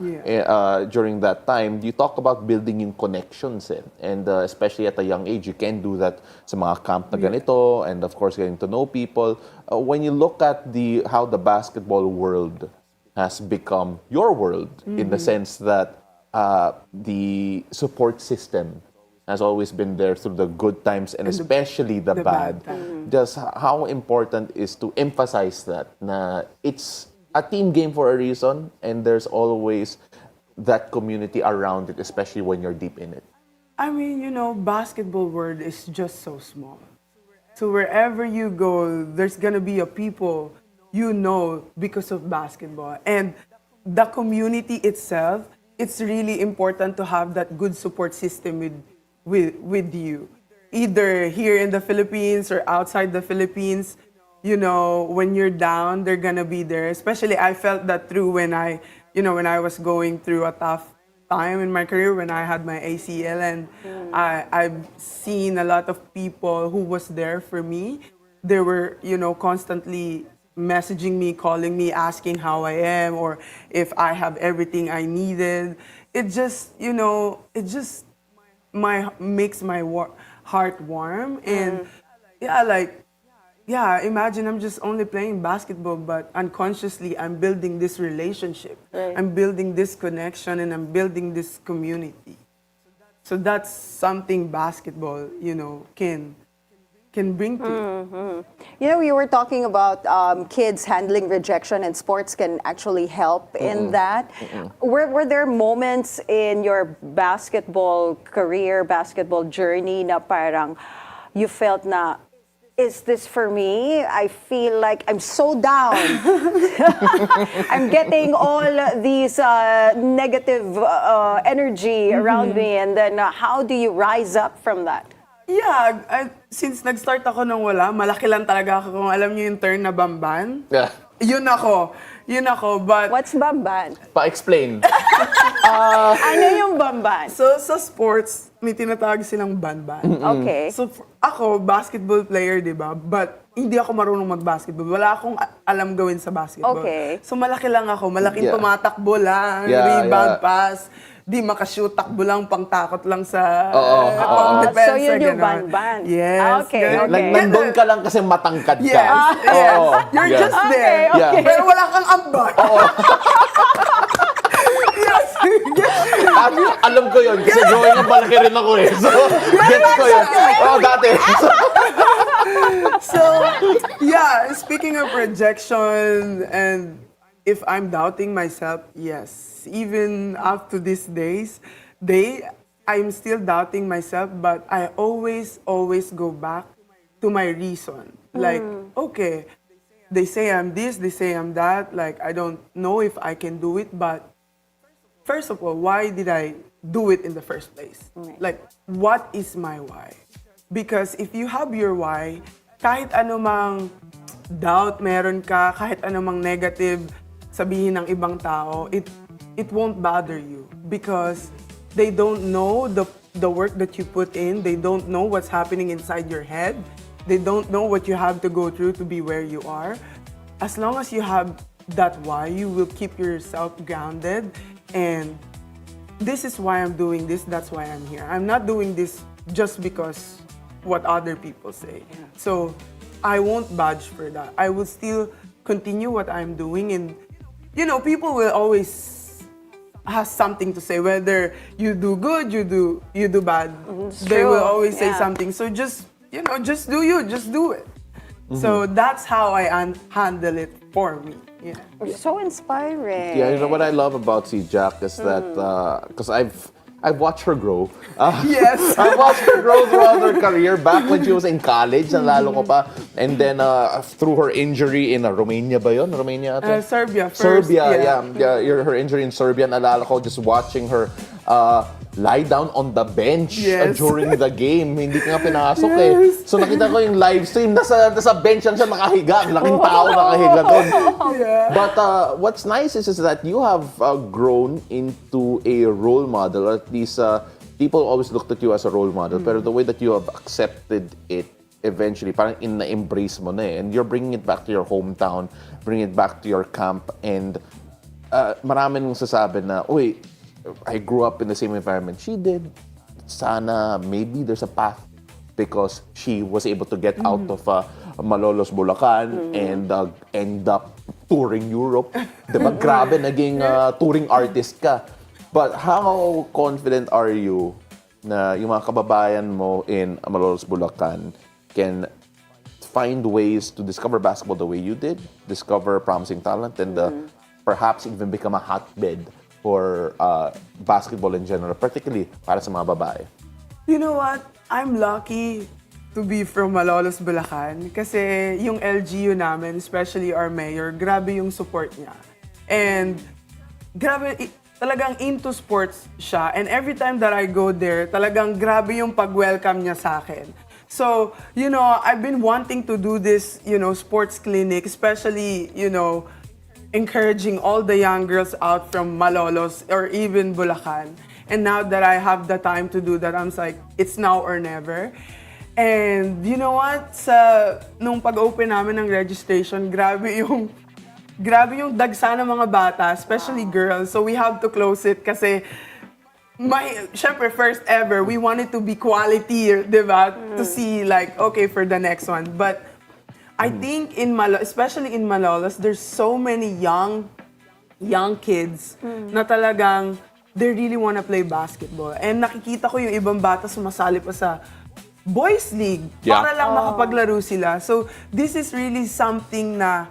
during that time. You talk about building yung connections and especially at a young age, you can do that sa mga camp na ganito and of course getting to know people. When you look at how the basketball world has become your world in the sense that the support system has always been there through the good times and especially the bad. Just how important is to emphasize that na it's a team game for a reason and there's always that community around it, especially when you're deep in it. I mean, basketball world is just so small. So wherever you go, there's gonna be a people because of basketball. And the community itself, it's really important to have that good support system with you. Either here in the Philippines or outside the Philippines, when you're down, they're gonna be there. Especially I felt that through when I was going through a tough time in my career when I had my ACL and I've seen a lot of people who was there for me. They were, constantly messaging me, calling me, asking how I am or if I have everything I needed. It just, makes my heart warm and imagine I'm just only playing basketball, but unconsciously I'm building this relationship. Right. I'm building this connection and I'm building this community. So that's something basketball, can bring to you. You were talking about kids handling rejection and sports can actually help in that. Were there moments in your basketball career, basketball journey na parang you felt na, is this for me? I feel like I'm so down. I'm getting all these negative energy around me. And then how do you rise up from that? Yeah, since nag-start ako ng wala, malaki lang talaga ako kung alam niyo yung term na bamban. Yeah. Yun ako, but... What's bamban? Pa-explain. Ano yung bamban? So, sa sports, may tinatawag silang banban. Okay. So, ako, basketball player, di ba? But, hindi ako marunong mag-basketball. Wala akong alam gawin sa basketball. Okay. So, malaki lang ako. Malaking tumatakbo lang, rebound, pass. Di makashoot, takbo lang, pangtakot lang sa So depensa. yun yung ganon. ban-ban. Yes. Okay, ganon. okay. Nandun ka lang kasi matangkad ka. Yes. You're just there. Okay. Pero wala kang ambag. Alam ko yun kasi growing up malaki rin ako eh. So, gets ko yun. Dati. So, speaking of rejection and if I'm doubting myself, yes. Even up to these days, I'm still doubting myself, but I always go back to my reason. Like, okay, they say I'm this, they say I'm that. Like, I don't know if I can do it, but first of all, why did I do it in the first place? Like, what is my why? Because if you have your why, kahit anumang doubt meron ka, kahit anumang negative sabihin ng ibang tao, it won't bother you because they don't know the work that you put in. They don't know what's happening inside your head. They don't know what you have to go through to be where you are. As long as you have that why, you will keep yourself grounded. And this is why I'm doing this. That's why I'm here. I'm not doing this just because what other people say. So I won't budge for that. I will still continue what I'm doing. And, people will always have something to say, whether you do good, you do bad. They will always say something. So just do you, just do it. So that's how I handle it for me. Yeah. So inspiring. Yeah, what I love about si Jack is that, because I've watched her grow. Yes. I've watched her grow throughout her career. Back when she was in college, nalalo ko pa. And then through her injury in Romania ba yun? Romania ate? Serbia first. Serbia, yeah. Her injury in Serbia, nalala ko just watching her lie down on the bench during the game. Hindi ka nga pinasok So nakita ko yung live stream, nasa bench lang siya nakahiga. Laking tao nakahiga doon. But what's nice is that you have grown into a role model, or at least people always looked at you as a role model, pero the way that you have accepted it eventually, parang na-embrace mo na and you're bringing it back to your hometown, bringing it back to your camp, and marami nang sasabi na, uy, I grew up in the same environment she did. Sana maybe there's a path because she was able to get out of Malolos, Bulacan and end up touring Europe. Diba? Grabe, naging touring artist ka. But how confident are you na yung mga kababayan mo in Malolos, Bulacan can find ways to discover basketball the way you did, discover promising talent, and perhaps even become a hotbed for basketball in general, particularly para sa mga babae? You know what? I'm lucky to be from Malolos, Bulacan kasi yung LGU namin, especially our mayor, grabe yung support niya. And grabe, talagang into sports siya. And every time that I go there, talagang grabe yung pag-welcome niya sa akin. So, I've been wanting to do this, sports clinic, especially, encouraging all the young girls out from Malolos or even Bulacan. And now that I have the time to do that, I'm like, it's now or never. And you know what? Nung pag-open namin ng registration, grabe yung dagsa ng mga bata, especially girls. So we have to close it kasi syempre, first ever, we wanted to be quality, diba? To see okay, for the next one. But I think especially in Malolos, there's so many young kids na talagang they really wanna play basketball. And nakikita ko yung ibang bata sumasali pa sa boys league para lang makapaglaro sila. So this is really something na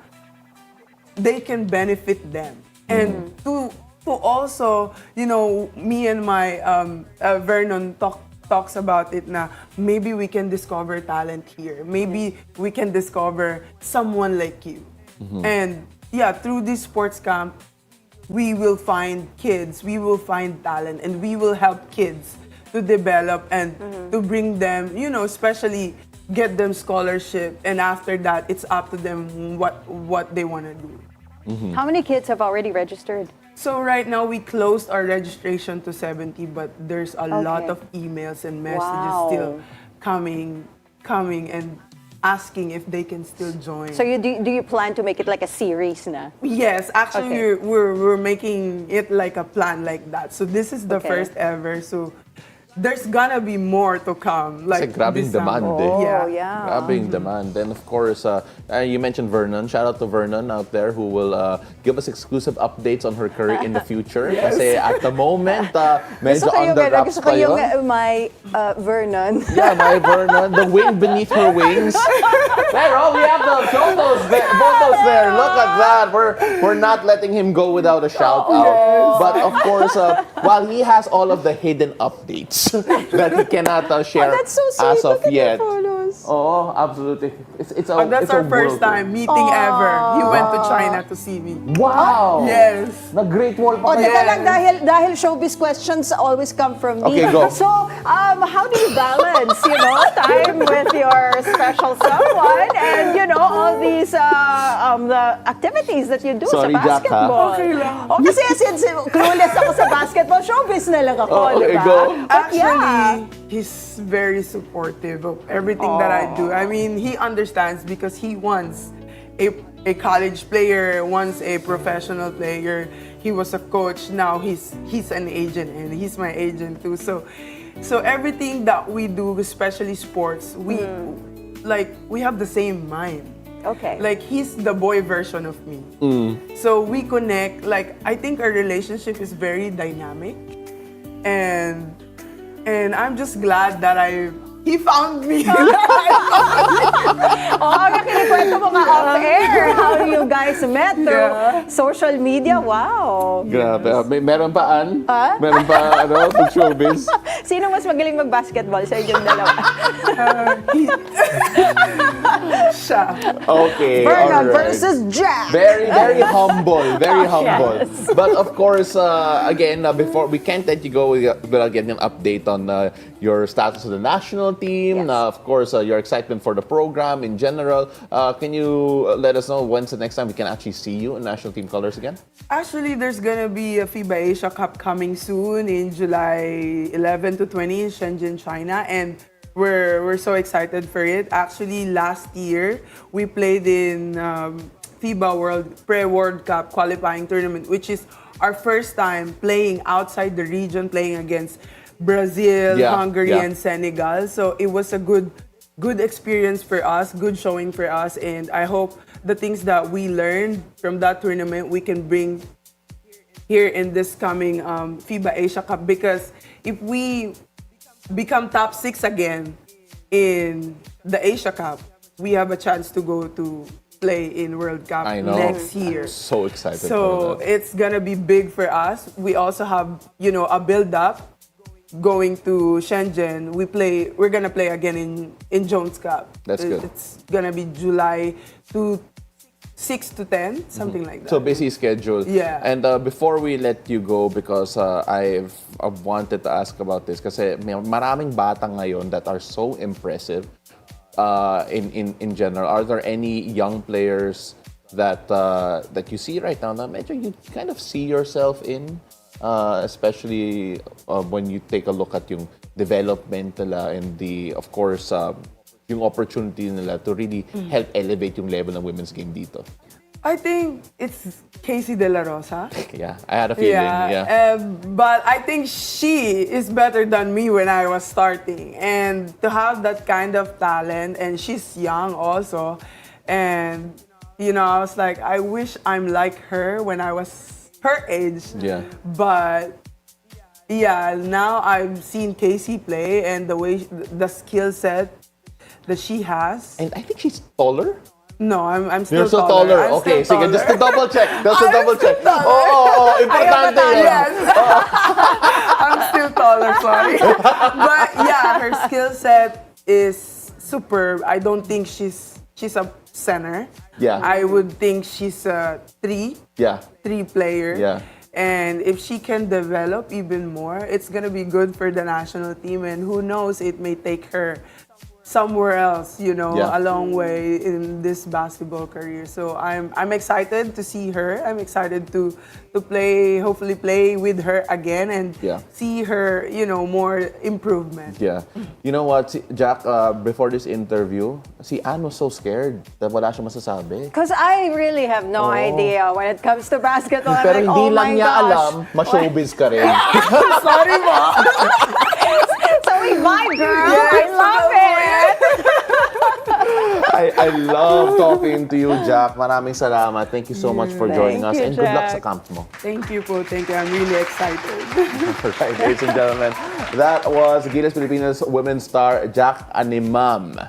they can benefit them. And to also, me and my Vernon talks about it na maybe we can discover talent here. Maybe we can discover someone like you. And through this sports camp, we will find kids, we will find talent, and we will help kids to develop and to bring them, especially get them scholarship. And after that, it's up to them what they want to do. How many kids have already registered? So right now, we closed our registration to 70, but there's a lot of emails and messages still coming and asking if they can still join. So do you plan to make it like a series na? Yes, actually, we're making it like a plan like that. So this is the first ever. So there's gonna be more to come. Kasi grabing demand Yeah. Grabing demand. And of course, you mentioned Vernon. Shout out to Vernon out there who will give us exclusive updates on her career in the future. Kasi at the moment, medyo under wraps pa yun. My Vernon. Yeah, my Vernon. The wind beneath her wings. Pero we have the photos there. Look at that. We're not letting him go without a shout out. But of course, while he has all of the hidden updates that he cannot share that's so sweet. as of Look at yet. the photos. Oh, absolutely. It's that's our first time meeting ever. He went to China to see me. Wow! Yes. Nag-Great Wall pa Teka kayo. lang, dahil showbiz questions always come from me. Okay, go. So, how do you balance, time with your special someone and, all these the activities that you do Sorry, sa Jack, ha? basketball. Okay lang. O, kasi since clueless ako sa basketball, showbiz na lang ako, Okay, di ba? go. But Actually, he's very supportive of everything that I do. I mean, he understands because he once a college player, once a professional player. He was a coach. Now he's an agent, and he's my agent too. So everything that we do, especially sports, we have the same mind. Okay. Like, he's the boy version of me. So we connect. Like, I think our relationship is very dynamic, and I'm just glad that he found me. Kinikwento mo nga off-air how you guys met through social media. Wow. Grabe. Meron pa, Ann? Meron pa, pag showbiz? Sino mas magaling mag-basketball sa inyong dalawa? Siya. Okay, Vernon alright. versus Jack. Very, very humble. Very humble. Yes. But of course, again, before we can't let you go without getting an update on your status of the national team. Yes. Of course, your excitement for the program in general. Can you let us know when's the next time we can actually see you in national team colors again? Actually, there's gonna be a FIBA Asia Cup coming soon in July 11 to 20 in Shenzhen, China, and we're so excited for it. Actually, last year we played in FIBA World Cup qualifying tournament, which is our first time playing outside the region, playing against Brazil, Hungary, and Senegal. So it was a good experience for us, good showing for us, and I hope the things that we learned from that tournament we can bring here in this coming FIBA Asia Cup, because if we become top 6 again in the Asia Cup, we have a chance to go to play in World Cup I know. next year. I'm so excited for So that. it's gonna be big for us. We also have, a build-up going to Shenzhen. We're gonna play again in Jones Cup. That's good. It's gonna be July 6 to 10, something like that. So busy schedule. Yeah. And before we let you go, because I've wanted to ask about this, kasi may maraming bata ngayon that are so impressive in general. Are there any young players that you see right now na medyo you kind of see yourself in? Especially when you take a look at yung development nila and of course, yung opportunity nila to really help elevate yung level ng women's game dito. I think it's Casey De La Rosa. Yeah, I had a feeling. Yeah. But I think she is better than me when I was starting. And to have that kind of talent, and she's young also, and I was like, I wish I'm like her when I was her age. Yeah. But now I've seen Casey play, and the way the skill set that she has. And I think she's taller. No, I'm still You're so taller. taller. I'm Okay, still sige, just to taller. double check. Just to I'm double still check. taller. Oo, importante yun. Yes. I'm still taller, sorry. But yeah, her skill set is superb. I don't think she's a center. Yeah. I would think she's a 3 player. Yeah. And if she can develop even more, it's gonna be good for the national team. And who knows, it may take her somewhere else, a long way in this basketball career. So I'm excited to see her. I'm excited to hopefully play with her again and see her, more improvement. Yeah. You know what, Jack, before this interview, si Anne was so scared that wala siya masasabi. Because I really have no idea when it comes to basketball. I'm Pero like, hindi oh lang my niya gosh. alam, ma-showbiz ka rin. Sorry, Ma. So we vibe, girl. I love it. I love talking to you, Jack. Maraming salamat. Thank you so much for joining us. you, And good luck sa Jack. camp mo. Thank you po. Thank you. I'm really excited. All right, ladies and gentlemen, that was Gilas Pilipinas Women star Jack Animam.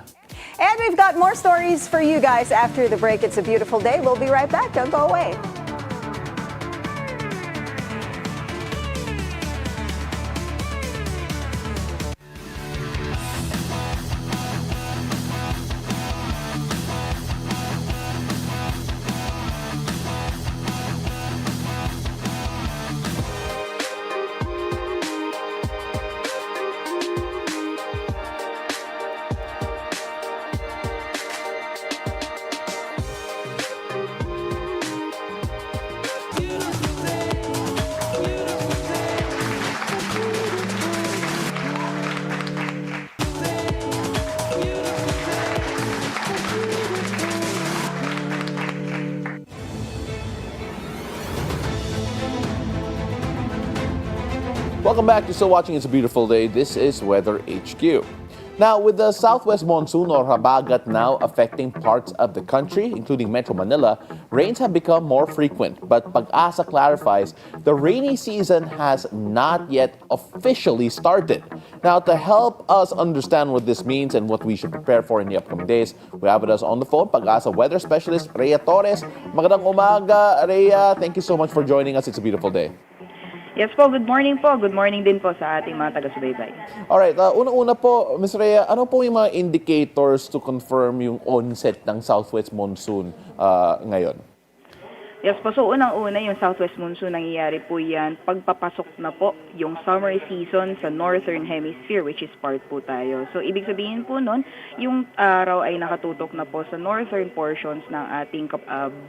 And we've got more stories for you guys after the break. It's a beautiful day. We'll be right back. Don't go away. Welcome back. You're still watching It's a Beautiful Day. This is Weather HQ. Now, with the southwest monsoon or habagat now affecting parts of the country, including Metro Manila, rains have become more frequent. But Pag-asa clarifies the rainy season has not yet officially started. Now, to help us understand what this means and what we should prepare for in the upcoming days, we have with us on the phone Pag-asa weather specialist Rhea Torres. Magandang umaga, Rhea. Thank you so much for joining us. It's a beautiful day. Yes po, good morning po. Good morning din po sa ating mga taga-subaybay. Alright, una-una po, Ms. Rhea, ano po yung mga indicators to confirm yung onset ng southwest monsoon ngayon? Yes po, so unang-una yung southwest monsoon, nangyayari po yan pagpapasok na po yung summer season sa northern hemisphere, which is part po tayo. So ibig sabihin po nun, yung araw ay nakatutok na po sa northern portions ng ating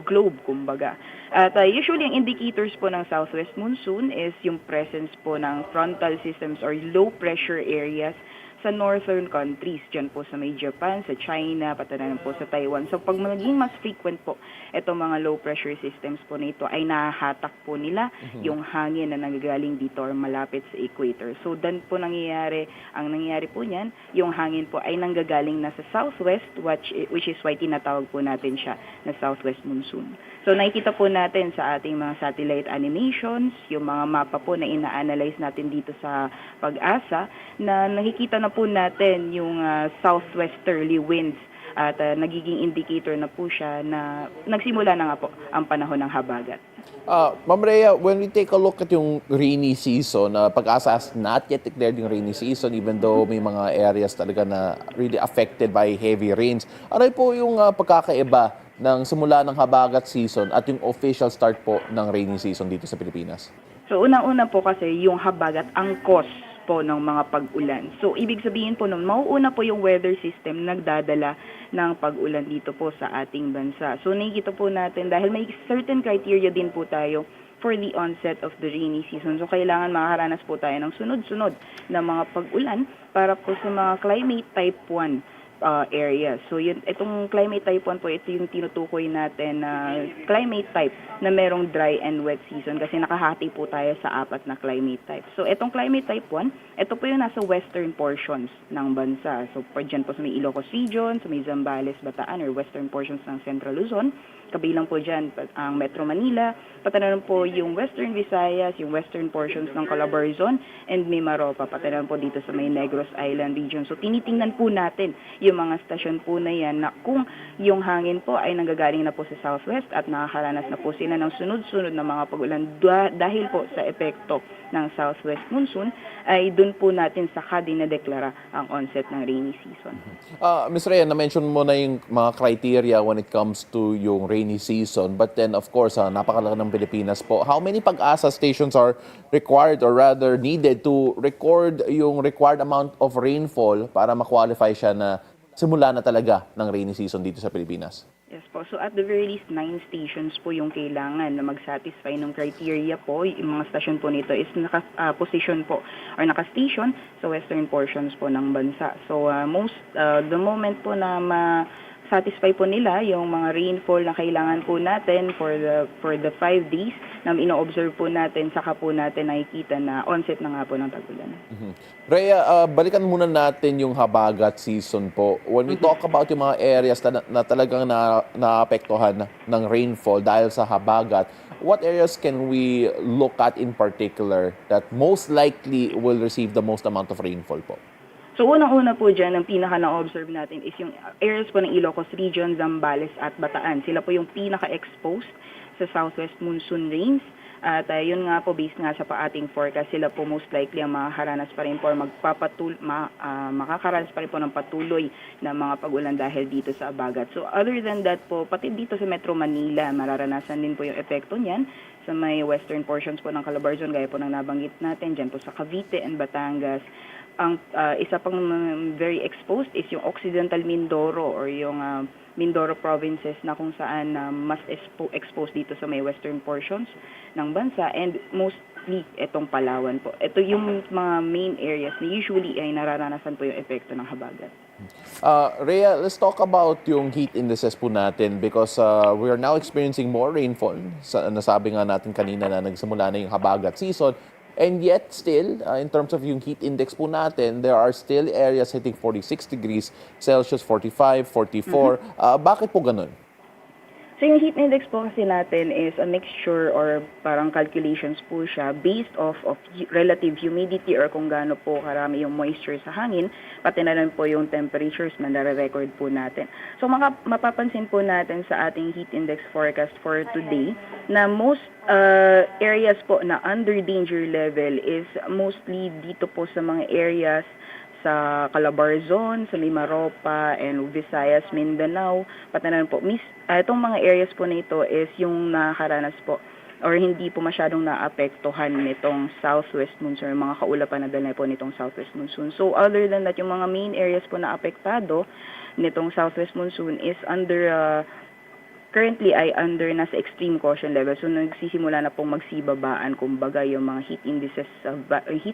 globe, kumbaga. At usually, ang indicators po ng southwest monsoon is yung presence po ng frontal systems or low pressure areas sa northern countries, dyan po sa may Japan, sa China, pati na po sa Taiwan. So pag maging mas frequent po itong mga low pressure systems po nito, ay nahahatak po nila yung hangin na nanggagaling dito or malapit sa equator. So dan po nangyayari, ang nangyayari po niyan, yung hangin po ay nanggagaling na sa southwest, which is why tinatawag po natin siya na southwest monsoon. So nakikita po natin sa ating mga satellite animations, yung mga mapa po na ina-analyze natin dito sa Pag-asa, na nakikita na po natin yung southwesterly winds at nagiging indicator na po siya na nagsimula na nga po ang panahon ng habagat. Ma'am Rhea, when we take a look at yung rainy season, Pag-asa has not yet declared yung rainy season even though may mga areas talaga na really affected by heavy rains. Ano po yung pagkakaiba ng simula ng habagat season at yung official start po ng rainy season dito sa Pilipinas? So unang-una po kasi yung habagat ang cause po ng mga pag-ulan. So ibig sabihin po nun, mauuna po yung weather system nagdadala ng pag-ulan dito po sa ating bansa. So nakikita po natin dahil may certain criteria din po tayo for the onset of the rainy season. So kailangan makakaranas po tayo ng sunod-sunod na mga pag-ulan para po sa mga climate type 1 areas. So itong climate type 1 po, ito yung tinutukoy natin na climate type na merong dry and wet season kasi nakahati po tayo sa 4 na climate type. So itong climate type 1, ito po yung nasa western portions ng bansa. So dyan po sa may Ilocos region, sa may Zambales, Bataan or western portions ng Central Luzon. Kabilang po dyan ang Metro Manila, pati na po yung Western Visayas, yung western portions ng Calabarzon, and Mimaropa, pati na po dito sa may Negros Island region. So tinitingnan po natin yung mga stasyon po na yan na kung yung hangin po ay nanggagaling na po sa southwest at nakakaranas na po sila ng sunod-sunod na mga pag-ulan dahil po sa epekto ng southwest monsoon, ay dun po natin saka dinadeklara ang onset ng rainy season. Ms. Rhea, na-mention mo na yung mga criteria when it comes to yung rainy season. But then, of course, napakalaki ng Pilipinas po. How many Pag-asa stations are required or rather needed to record yung required amount of rainfall para ma-qualify siya na simula na talaga ng rainy season dito sa Pilipinas? Yes po. So at the very least, 9 stations po yung kailangan na mag-satisfy ng criteria po. Yung mga station po nito is naka-position po or naka-station sa western portions po ng bansa. So the moment po na satisfy po nila yung mga rainfall na kailangan po natin for the 5 days na ino-observe po natin, saka po natin nakikita na onset na nga po ng tag-ulan. Rhea, balikan muna natin yung habagat season po. When we talk about yung mga areas na talagang naapektuhan ng rainfall dahil sa habagat, what areas can we look at in particular that most likely will receive the most amount of rainfall po? So unang-una po dyan, ang pinaka na-observe natin is yung areas po ng Ilocos region, Zambales at Bataan. Sila po yung pinaka-exposed sa southwest monsoon rains. At yun nga po, based nga sa ating forecast, sila po most likely ang makakaranas pa rin po, makakaranas pa rin po ng patuloy na mga pag-ulan dahil dito sa habagat. So other than that po, pati dito sa Metro Manila, mararanasan din po yung epekto niyan sa may western portions po ng Calabarzon, gaya po ng nabanggit natin, dyan po sa Cavite and Batangas. Ang isa pang very exposed is yung Occidental Mindoro or yung Mindoro provinces na kung saan mas exposed dito sa may western portions ng bansa, and mostly itong Palawan po. Ito yung mga main areas na usually ay nararanasan po yung epekto ng habagat. Rhea, let's talk about yung heat indices po natin because we are now experiencing more rainfall. Nasabi nga natin kanina na nagsimula na yung habagat season. And yet still, in terms of yung heat index po natin, there are still areas hitting 46 degrees Celsius, 45, 44. Bakit po ganun? So yung heat index po kasi natin is a mixture or parang calculations po siya based off of relative humidity or kung gaano po karami yung moisture sa hangin, pati na rin po yung temperatures na nare-record po natin. So mapapansin po natin sa ating heat index forecast for today na most areas po na under danger level is mostly dito po sa mga areas sa Calabarzon, sa Mimaropa, and Visayas, Mindanao, pati na rin po. Itong mga areas po na ito is yung nakaranas po or hindi po masyadong naapektuhan nitong southwest monsoon, mga kaulapan na dala po nitong southwest monsoon. So other than that, yung mga main areas po na apektado nitong southwest monsoon is currently ay under nasa extreme caution level. So nagsisimula na pong magsibabaan kumbaga yung mga heat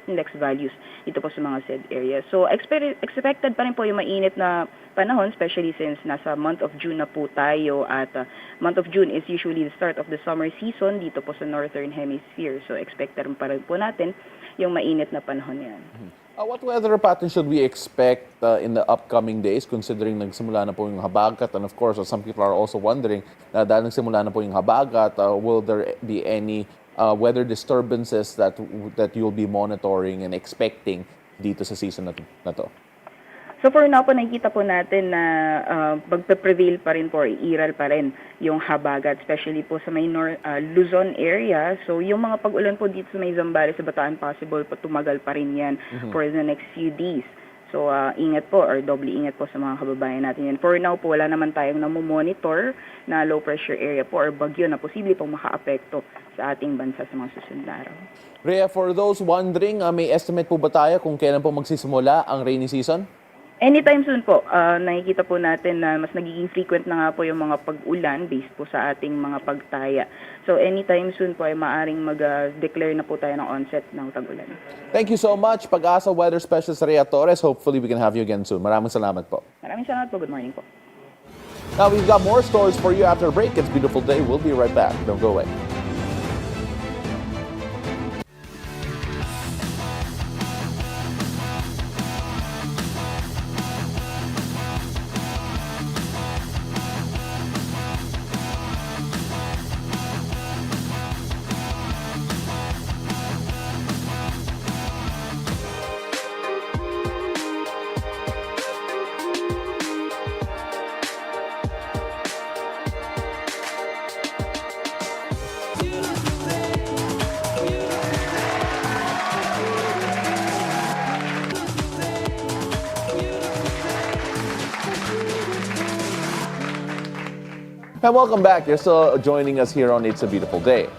index values dito po sa mga said areas. So expected pa rin po yung mainit na panahon, especially since nasa month of June na po tayo at month of June is usually the start of the summer season dito po sa Northern Hemisphere. So expected pa rin po natin yung mainit na panahon yan. What weather pattern should we expect in the upcoming days considering nagsimula na po yung habagat? And of course, some people are also wondering, dahil nagsimula na po yung habagat, will there be any weather disturbances that you'll be monitoring and expecting dito sa season na to? So for now po, nakikita po natin na magpe-prevail pa rin po, iiral pa rin yung habagat, especially po sa may Luzon area. So yung mga pag-ulan po dito sa may Zambales, sa Bataan, possible po tumagal pa rin yan for the next few days. So ingat po or doble ingat po sa mga kababayan natin yan. For now po, wala naman tayong namomonitor na low pressure area po or bagyo na posible pong maka-apekto sa ating bansa sa mga susunod na araw. Rhea, for those wondering, may estimate po ba tayo kung kailan po magsisimula ang rainy season? Anytime soon po, nakikita po natin na mas nagiging frequent na nga po yung mga pag-ulan based po sa ating mga pagtaya. So anytime soon po ay maaring mag-declare na po tayo ng onset ng tag-ulan. Thank you so much, Pag-asa Weather Specialist Rhea Torres. Hopefully we can have you again soon. Maraming salamat po. Maraming salamat po. Good morning po. Now we've got more stories for you after a break. It's a beautiful day. We'll be right back. Don't go away. And welcome back. You're still joining us here on It's a Beautiful Day.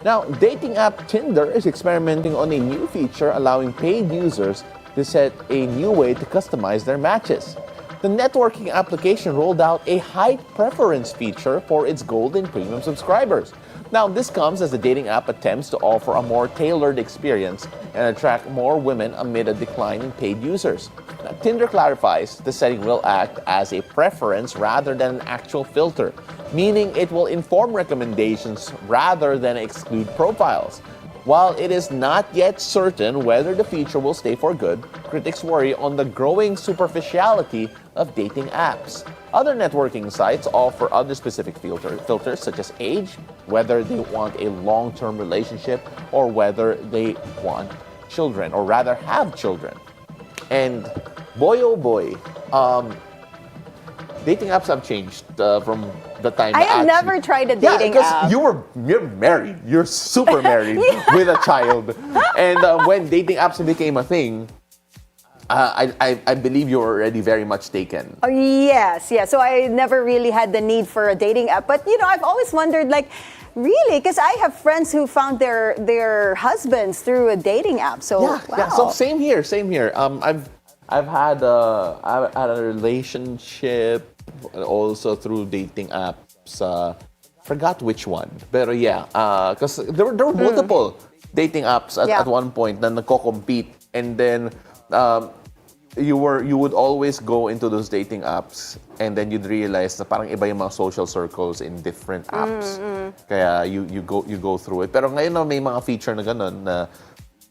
Now, dating app Tinder is experimenting on a new feature allowing paid users to set a new way to customize their matches. The networking application rolled out a height preference feature for its gold and premium subscribers. Now, this comes as the dating app attempts to offer a more tailored experience and attract more women amid a decline in paid users. Now, Tinder clarifies the setting will act as a preference rather than an actual filter, meaning it will inform recommendations rather than exclude profiles. While it is not yet certain whether the feature will stay for good, critics worry on the growing superficiality of dating apps. Other networking sites offer other specific filters such as age, whether they want a long-term relationship, or whether they want children, or rather have children. And boy, oh boy, dating apps have changed from the time. I have never tried a dating app. You're married. You're super married with a child. And when dating apps became a thing, I believe you're already very much taken. Oh, yes. So I never really had the need for a dating app. But, I've always wondered, really? Because I have friends who found their husbands through a dating app. So, wow. So same here. I've had a relationship also through dating apps. Forgot which one. Pero because there were multiple dating apps at one point na nagko-compete, and then you would always go into those dating apps, and then you'd realize na parang iba yung mga social circles in different apps. Kaya you go through it. Pero ngayon may mga feature na ganun na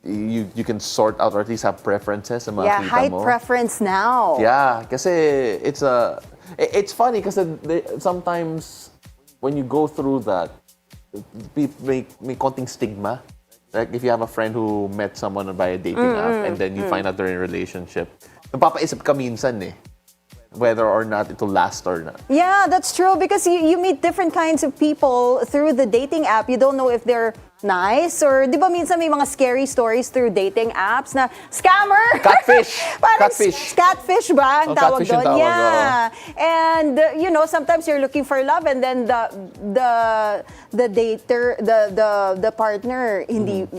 you can sort out or at least have preferences sa mga Yeah, kita height mo. preference now. Yeah, kasi it's funny kasi sometimes when you go through that, may konting stigma. Like if you have a friend who met someone via dating app and then you find out they're in a relationship, napapaisip ka minsan whether or not it'll last or not. Yeah, that's true because you meet different kinds of people through the dating app. You don't know if they're nice or di ba minsan may mga scary stories through dating apps na scammer. Catfish. Parang Catfish. Catfish ba ang tawag catfish yung doon? tawag, Yeah. And sometimes you're looking for love and then the dater, the partner hindi,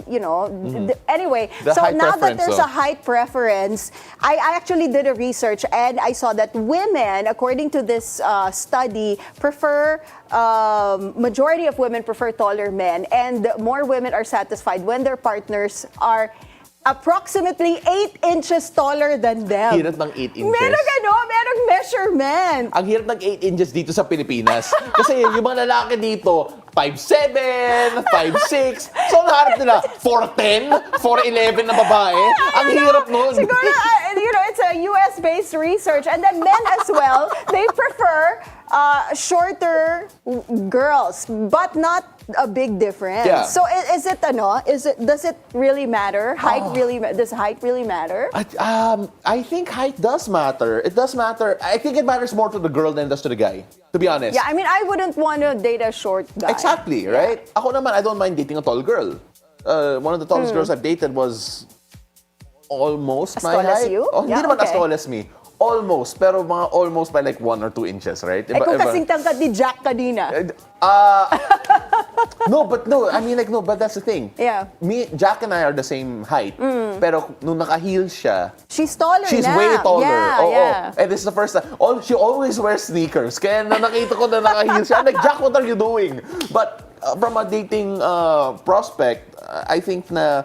anyway. The So height now that preference, there's so. a height preference, I actually did a research and I saw that women, according to this study, majority of women prefer taller men and more women are satisfied when their partners are approximately 8 inches taller than them. Hirap ng 8 inches. Merong measurement. Ang hirap ng 8 inches dito sa Pilipinas. Kasi yung mga lalaki dito, 5'7", 5'6". So, naharap nila, 4'10", 4'11" na babae. Ang hirap nun. Siguro, it's a US-based research. And then men as well, they prefer shorter girls, but not a big difference. Yeah. So, does it really matter? Does height really matter? I think height does matter. It does matter. I think it matters more to the girl than it does to the guy, to be honest. Yeah, I mean, I wouldn't want to date a short guy. Exactly, right? Ako naman, I don't mind dating a tall girl. One of the tallest girls I've dated was almost As my tall as height. you? Oh, hindi Yeah, naman as okay. tall as me. Almost, pero mga almost by like 1 or 2 inches, right? Kung kasing tangkad ni Jack kanina. But that's the thing. Yeah. Jack and I are the same height. Pero nung naka-heel siya, She's taller she's na. way taller. Yeah, yeah. And this is the first time. She always wears sneakers. Kaya na nakita ko na naka-heel siya. I'm like, Jack, what are you doing? But from a dating prospect, I think na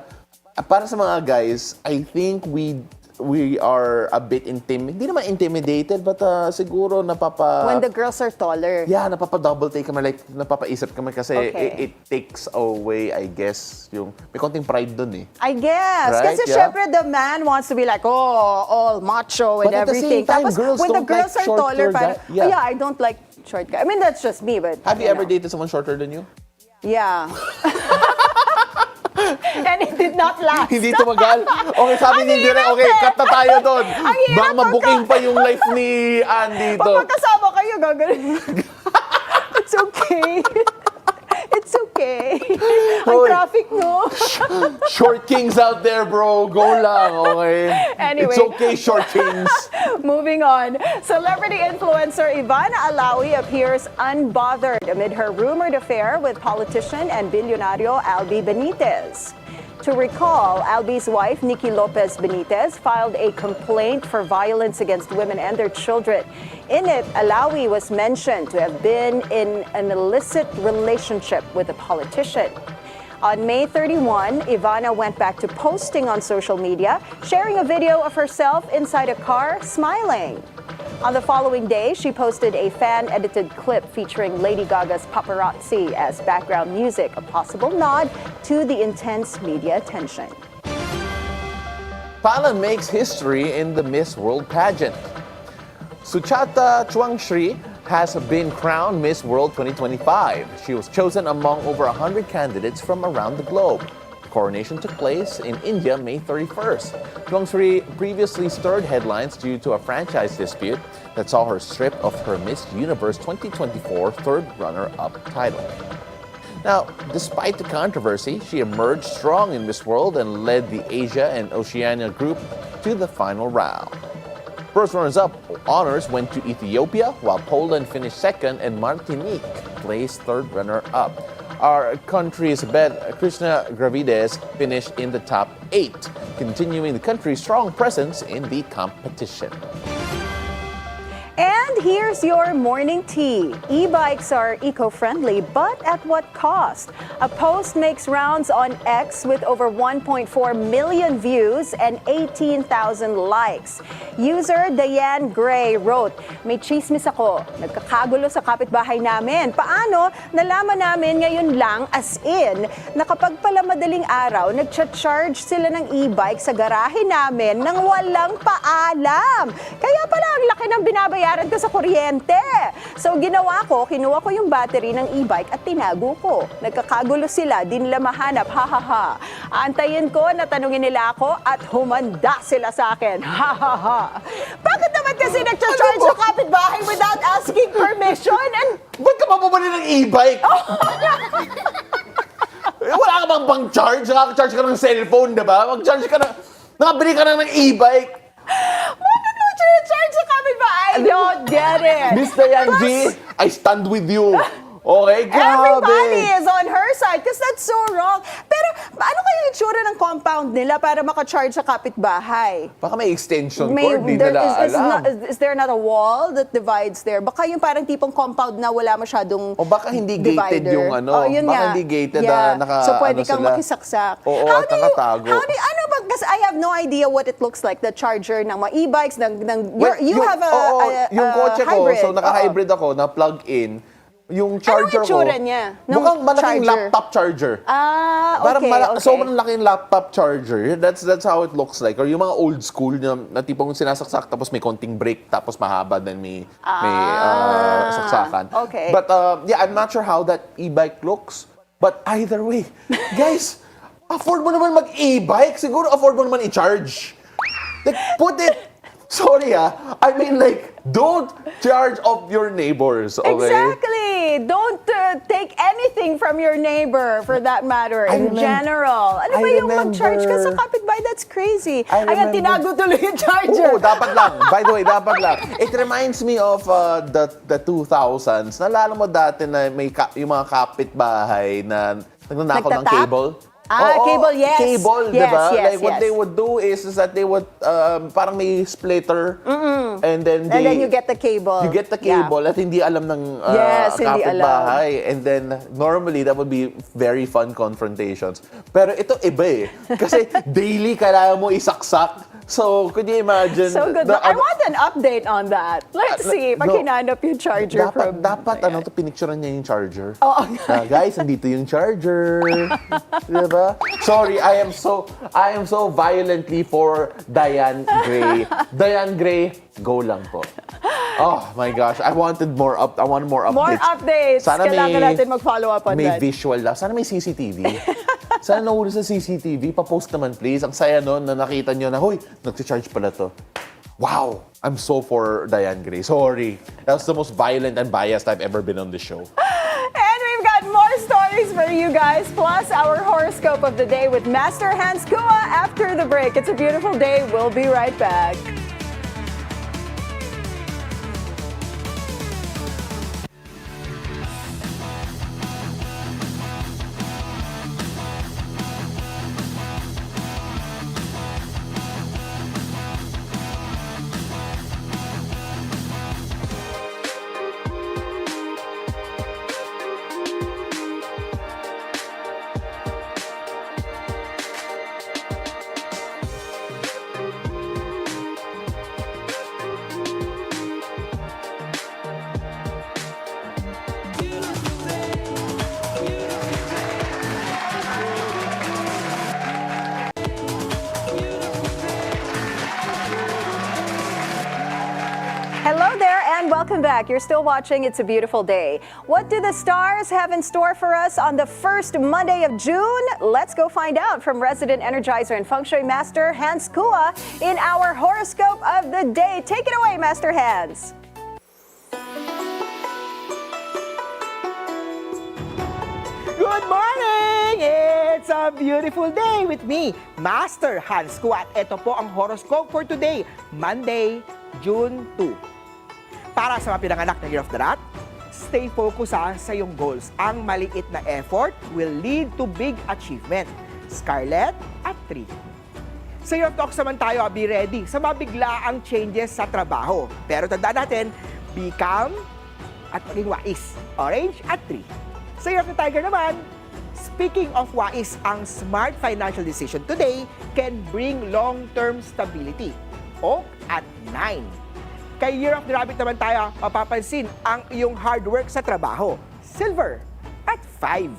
para sa mga guys, I think we are a bit hindi naman intimidated, but siguro When the girls are taller. yeah, napapa-double take kami, like napapaisip kami kasi Okay. it takes away, I guess, may konting pride dun I guess. Right? Kasi Yeah. syempre the man wants to be like, all macho and But at the everything. same time, Tapos girls when the don't girls like are shorter taller, parang, guy- yeah. I don't like short guy. I mean, that's just me, but Have you ever know. dated someone shorter than you? Yeah. And it did not last. Hindi tumagal? Okay, sabi ni Direk, okay, cut na tayo doon. Ang hirap Baka mabuking pa yung life ni Anne dito. Pag magkasama kayo, gagawin. It's okay. It's okay. Ang Hoy. traffic, no? Short kings out there, bro. Go lang, okay? Anyway. It's okay, short kings. Moving on. Celebrity influencer Ivana Alawi appears unbothered amid her rumored affair with politician and Bilyonaryo Albi Benitez. To recall, Albi's wife, Nikki Lopez Benitez, filed a complaint for violence against women and their children. In it, Alawi was mentioned to have been in an illicit relationship with a politician. On May 31, Ivana went back to posting on social media, sharing a video of herself inside a car, smiling. On the following day, she posted a fan-edited clip featuring Lady Gaga's Paparazzi as background music, a possible nod to the intense media attention. Thailand makes history in the Miss World pageant. Suchata Chuangshri has been crowned Miss World 2025. She was chosen among over 100 candidates from around the globe. The coronation took place in India May 31st. Chuangshri previously stirred headlines due to a franchise dispute that saw her stripped of her Miss Universe 2024 third runner-up title. Now, despite the controversy, she emerged strong in Miss World and led the Asia and Oceania group to the final round. First runners-up honors went to Ethiopia, while Poland finished second and Martinique placed third runner-up. Our country's Bet Krishna Gravides finished in the top 8, continuing the country's strong presence in the competition. And And here's your morning tea. E-bikes are eco-friendly, but at what cost? A post makes rounds on X with over 1.4 million views and 18,000 likes. User Diane Gray wrote, "May chismis ako. Nagkakagulo sa kapitbahay namin. Paano? Nalaman namin ngayon lang, as in, na kapag pala madaling araw, nagcha-charge sila ng e-bike sa garahe namin nang walang paalam. Kaya pala ang laki ng binabayaran ko sa kuryente. So ginawa ko, kinuha ko yung battery ng e-bike at tinago ko. Nagkakagulo sila, di nila mahanap, ha ha ha. Antayin ko na tanungin nila ako at humanda sila sa akin, ha ha ha. Bakit naman kasi nagcha-charge sa kapitbahay without asking permission? And Ba't ka mapapali ng e-bike? Wala ka bang pang-charge? Nakaka-charge ka ng cellphone, di ba? Mag-charge ka na. Nakabili ka na ng e-bike. bakit mo charge sa kapitbahay? I don't get it. Miss Diane G, I stand with you. Okay, grabe. Everybody is on her side because that's so wrong. Pero ano kaya yung itsura ng compound nila para maka-charge sa kapitbahay? Baka may extension cord, di nila alam. Is there not a wall that divides there? Baka yung parang tipong compound na wala masyadong O baka hindi gated divider. yung ano. Yun Baka nga. hindi gated Yeah. na naka So pwede ano kang sila. makisaksak. Oo, nakatago. Ano ba? Kasi I have no idea what it looks like, the charger ng mga e-bikes, Well, you have yung kotse ko, hybrid. so naka-hybrid ako, na plug-in. Yung charger Anong itsura ko, niya? mukhang malaking Charger? laptop charger. Okay, okay. Sobrang laking laptop charger. That's how it looks like. Or yung mga old school na tipong sinasaksak tapos may konting break tapos mahaba then may saksakan. Okay. But yeah, I'm not sure how that e-bike looks. But either way, guys, afford mo naman mag-e-bike. Siguro afford mo naman i-charge. Like, put it. Sorry I mean like, don't charge off your neighbors, okay? Exactly. Don't take anything from your neighbor for that matter in general. Ano ba yung mag-charge ka sa kapitbahay? That's crazy. Ayan, tinago tuloy yung charger. Oo, dapat lang. By the way, dapat lang. It reminds me of the 2000s. Nalala mo dati na may yung mga kapitbahay na nagnanakaw ng Nagtatap? cable? Cable, yes. Cable, Yes, diba? yes, Like, what yes. they would do is that they would, parang may splitter, and then you get the cable. You get the cable at hindi alam ng Yes, hindi kapitbahay. And then, normally, that would be very fun confrontations. Pero ito iba eh. Kasi daily kailangan mo isaksak. So, could you imagine? So good. I want an update on that. Let's see. Pag no. hinanap yung charger from... Dapat, pinicturean niya yung charger. Oo. Guys, nandito yung charger. Diba? Sorry, I am so violently for Diane Gray. Diane Gray, go lang po. Oh my gosh, I wanted more updates. More updates. Sana Kailangan natin mag-follow up on may that. visual lang. Sana may CCTV. Sana nahuli sa CCTV. Pa-post naman please. Ang saya nun na nakita nyo na, hoy, nag-charge pala to. Wow, I'm so for Diane Gray. Sorry. That's the most violent and biased I've ever been on the show. And we've got more stories for you guys, plus our horoscope of the day with Master Hans Kua after the break. It's a beautiful day. We'll be right back. Hello there and welcome back. You're still watching It's a Beautiful Day. What do the stars have in store for us on the first Monday of June? Let's go find out from resident energizer and feng shui master Hans Kua in our horoscope of the day. Take it away, Master Hans. Good morning! It's a beautiful day with me, Master Hans Kua. At ito po ang horoscope for today, Monday, June 2. Para sa mga pinanganak na Year of the Rat, stay focused sa iyong goals. Ang maliit na effort will lead to big achievement. Scarlet at 3. Sa Year of Dogs naman tayo, be ready sa mabiglaang changes sa trabaho. Pero tandaan natin, be calm, at maging wais. Orange at 3. Sa Year of the Tiger naman, speaking of wais, ang smart financial decision today can bring long-term stability. Oak at 9. Kay Year of the Rabbit naman tayo, mapapansin ang iyong hard work sa trabaho. Silver at 5.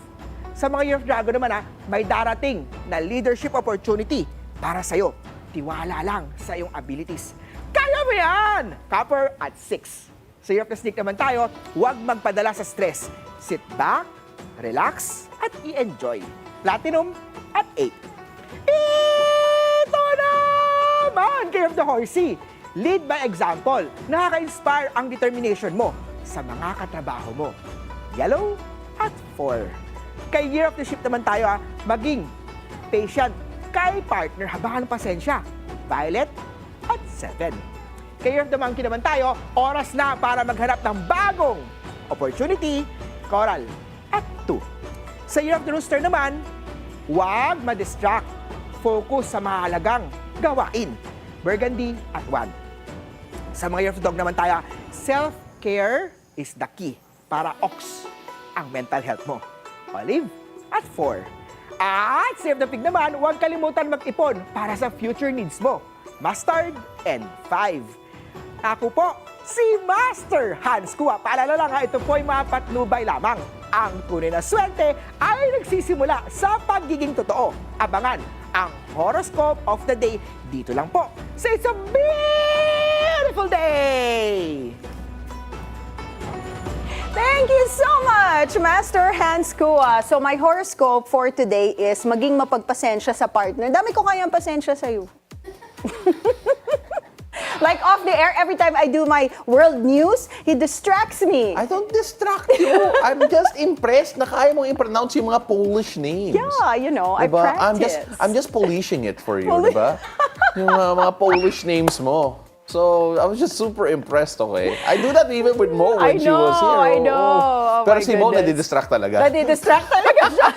Sa mga Year of Dragon naman, may darating na leadership opportunity para sa'yo. Tiwala lang sa iyong abilities. Kaya mo yan! Copper at 6. Sa Year of the Snake naman tayo, huwag magpadala sa stress. Sit back, relax, at i-enjoy. Platinum at 8. Ito naman! Year of the Horsey. Lead by example. Nakaka-inspire ang determination mo sa mga katrabaho mo. Yellow at 4. Kay Year of the Ship naman tayo, maging patient kay partner, habahan ng pasensya. Violet at 7. Kay Year of the Monkey naman tayo, oras na para maghanap ng bagong opportunity. Coral at 2. Sa Year of the Rooster naman, huwag ma-distract. Focus sa mahalagang gawain. Burgundy at 1. Sa mga Year of the Dog naman tayo, self-care is the key para ox ang mental health mo. Olive at 4. At sa Year of the Pig naman, huwag kalimutan mag-ipon para sa future needs mo. Mustard and 5. Ako po, si Master Hans Kua. Paalala lang ito po ay mga patnubay lamang. Ang tunay na swerte ay nagsisimula sa pagiging totoo. Abangan ang horoscope of the day dito lang po sa It's a Beautiful Day! Thank you so much, Master Hans Kua. So my horoscope for today is maging mapagpasensya sa partner. Dami ko kayang pasensya sa'yo. Like off the air, every time I do my world news, he distracts me. I don't distract you. I'm just impressed na kaya mong i-pronounce yung mga Polish names. Yeah, you know, diba? I practice. I'm just polishing it for you, diba? Yung mga Polish names mo. So, I was just super impressed, okay? I do that even with Mo when she was here. I know. Oh, pero my si Mo, goodness. nadidistract talaga. Nadidistract talaga siya.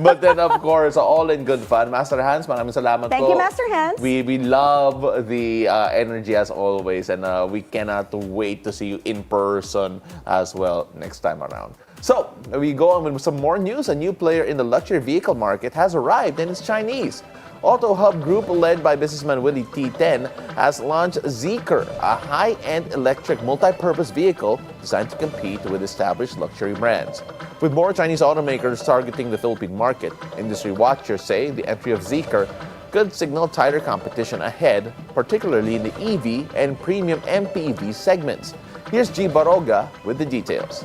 But then, of course, all in good fun. Master Hans, maraming salamat Thank po. you, Master Hans. We love the energy as always, and we cannot wait to see you in person as well next time around. So, we go on with some more news. A new player in the luxury vehicle market has arrived, and it's Chinese. Auto Hub Group, led by businessman Willie T10, has launched Zeekr, a high-end electric multi-purpose vehicle designed to compete with established luxury brands. With more Chinese automakers targeting the Philippine market, industry watchers say the entry of Zeekr could signal tighter competition ahead, particularly in the EV and premium MPV segments. Here's G. Baroga with the details.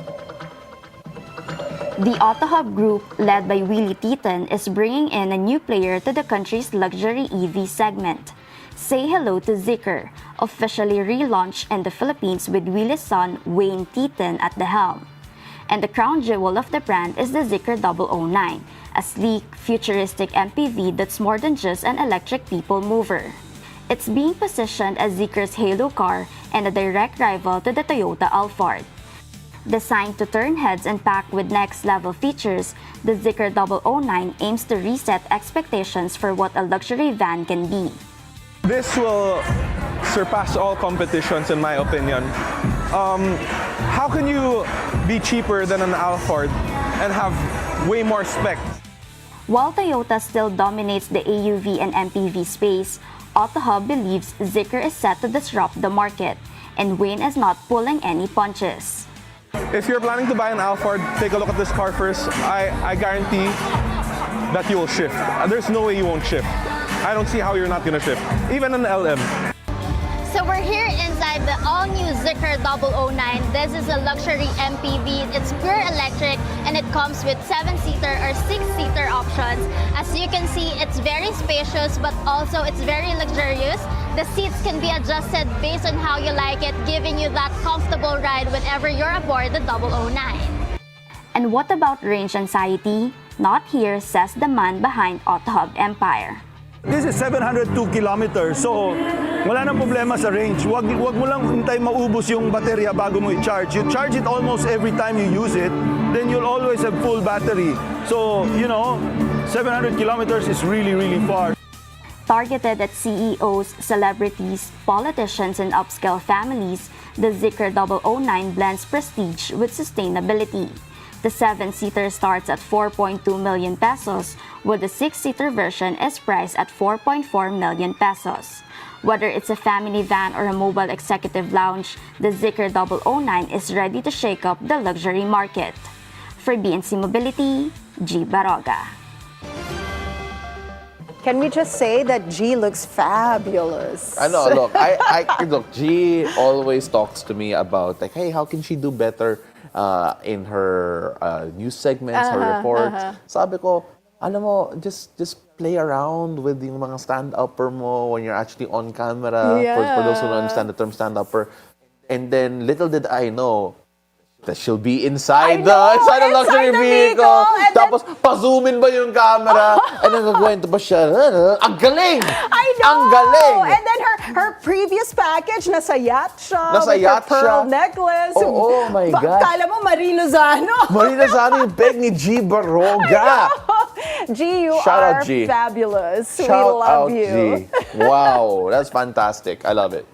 The Auto Hub Group, led by Willie Titan, is bringing in a new player to the country's luxury EV segment. Say hello to Zeekr, officially relaunched in the Philippines with Willie's son Wayne Titan at the helm. And the crown jewel of the brand is the Zeekr 009, a sleek, futuristic MPV that's more than just an electric people mover. It's being positioned as Zeekr's halo car and a direct rival to the Toyota Alphard. Designed to turn heads and packed with next-level features, the Zeekr 009 aims to reset expectations for what a luxury van can be. This will surpass all competitions in my opinion. How can you be cheaper than an Alphard and have way more spec? While Toyota still dominates the AUV and MPV space, AutoHub believes Zeekr is set to disrupt the market, and Wayne is not pulling any punches. If you're planning to buy an Alphard, take a look at this car first. I guarantee that you will shift. There's no way you won't shift. I don't see how you're not gonna shift. Even an LM. So we're here inside the all-new Zeekr 009. This is a luxury MPV. It's pure electric and it comes with 7-seater or 6-seater options. As you can see, it's very spacious but also it's very luxurious. The seats can be adjusted based on how you like it, giving you that comfortable ride whenever you're aboard the 009. And what about range anxiety? Not here, says the man behind AutoHub Empire. This is 702 kilometers, so wala nang problema sa range. Wag mo lang hintay maubos yung baterya bago mo i-charge. You charge it almost every time you use it, then you'll always have full battery. So, 700 kilometers is really, really far. Targeted at CEOs, celebrities, politicians, and upscale families, The Zikr 009 blends prestige with sustainability. The 7-seater starts at 4.2 million pesos, while the 6-seater version is priced at 4.4 million pesos. Whether it's a family van or a mobile executive lounge, the Zikr 009 is ready to shake up the luxury market. For BNC Mobility, G. Baroga. Can we just say that G looks fabulous? I know, look, G always talks to me about, like, hey, how can she do better in her news segments, her reports. Sabi ko, alam mo, just play around with yung mga stand-upper mo when you're actually on camera. For those who don't understand the term stand-upper. And then, little did I know that she'll be inside the luxury vehicle. Tapos, pa-zoomin ba yung camera? And then, nagkwento pa siya. Ang galing! I know! Ang galing! And then her previous package, nasa yacht siya. Nasa with yacht her pearl siya. necklace. Oh my gosh. Kala mo, Marie Lozano. Marie Lozano yung peg ni G. Baroga. G, you Shout are out, G. fabulous. Shout we love out, you. G. Wow, that's fantastic. I love it.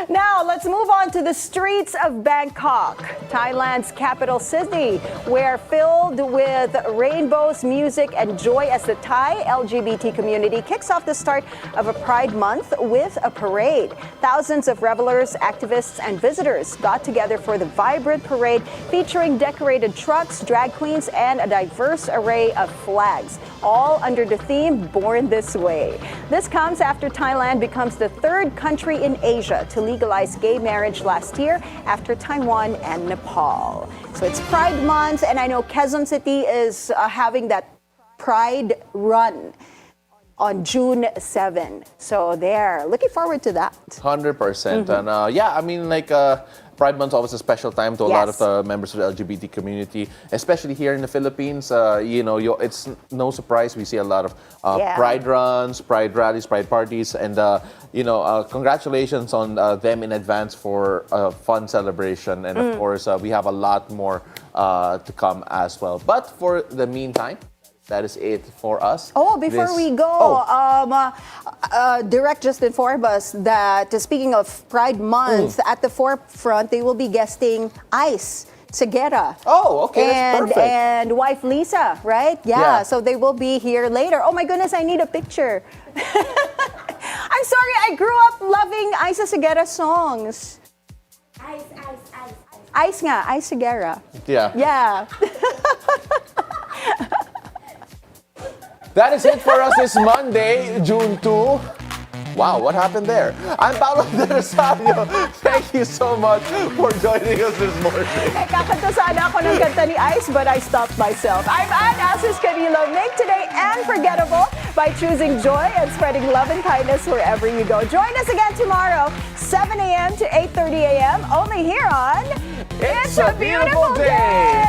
Now, let's move on to the streets of Bangkok, Thailand's capital city, where filled with rainbows, music, and joy as the Thai LGBT community kicks off the start of a Pride Month with a parade. Thousands of revelers, activists, and visitors got together for the vibrant parade featuring decorated trucks, drag queens, and a diverse array of flags, all under the theme Born This Way. This comes after Thailand becomes the third country in Asia to legalize gay marriage last year after Taiwan and Nepal. So it's Pride Month, and I know Quezon City is having that Pride Run on June 7. So there, looking forward to that. 100%. And yeah, I mean, like, Pride Month is always a special time to a lot of members of the LGBT community, especially here in the Philippines. You know, it's no surprise we see a lot of Pride runs, Pride rallies, Pride parties, and you know, congratulations on them in advance for a fun celebration. And of course, we have a lot more to come as well. But for the meantime, that is it for us. Oh, before we go, Direct just informed us that speaking of Pride Month, at the forefront, they will be guesting Ice Segura. Oh, okay, that's perfect. And wife Lisa, right? Yeah, so they will be here later. Oh my goodness, I need a picture. I'm sorry, I grew up loving Ice Segura songs. Ice nga, Ice Segura. Yeah. Yeah. That is it for us this Monday, June 2. Wow, what happened there? I'm Paolo del Rosario. Thank you so much for joining us this morning. Kakanta sana ako ng kanta ni Ice, but I stopped myself. I'm Anne Asis-Carilo. Make today unforgettable by choosing joy and spreading love and kindness wherever you go. Join us again tomorrow, 7 a.m. to 8:30 a.m. only here on It's a Beautiful Day.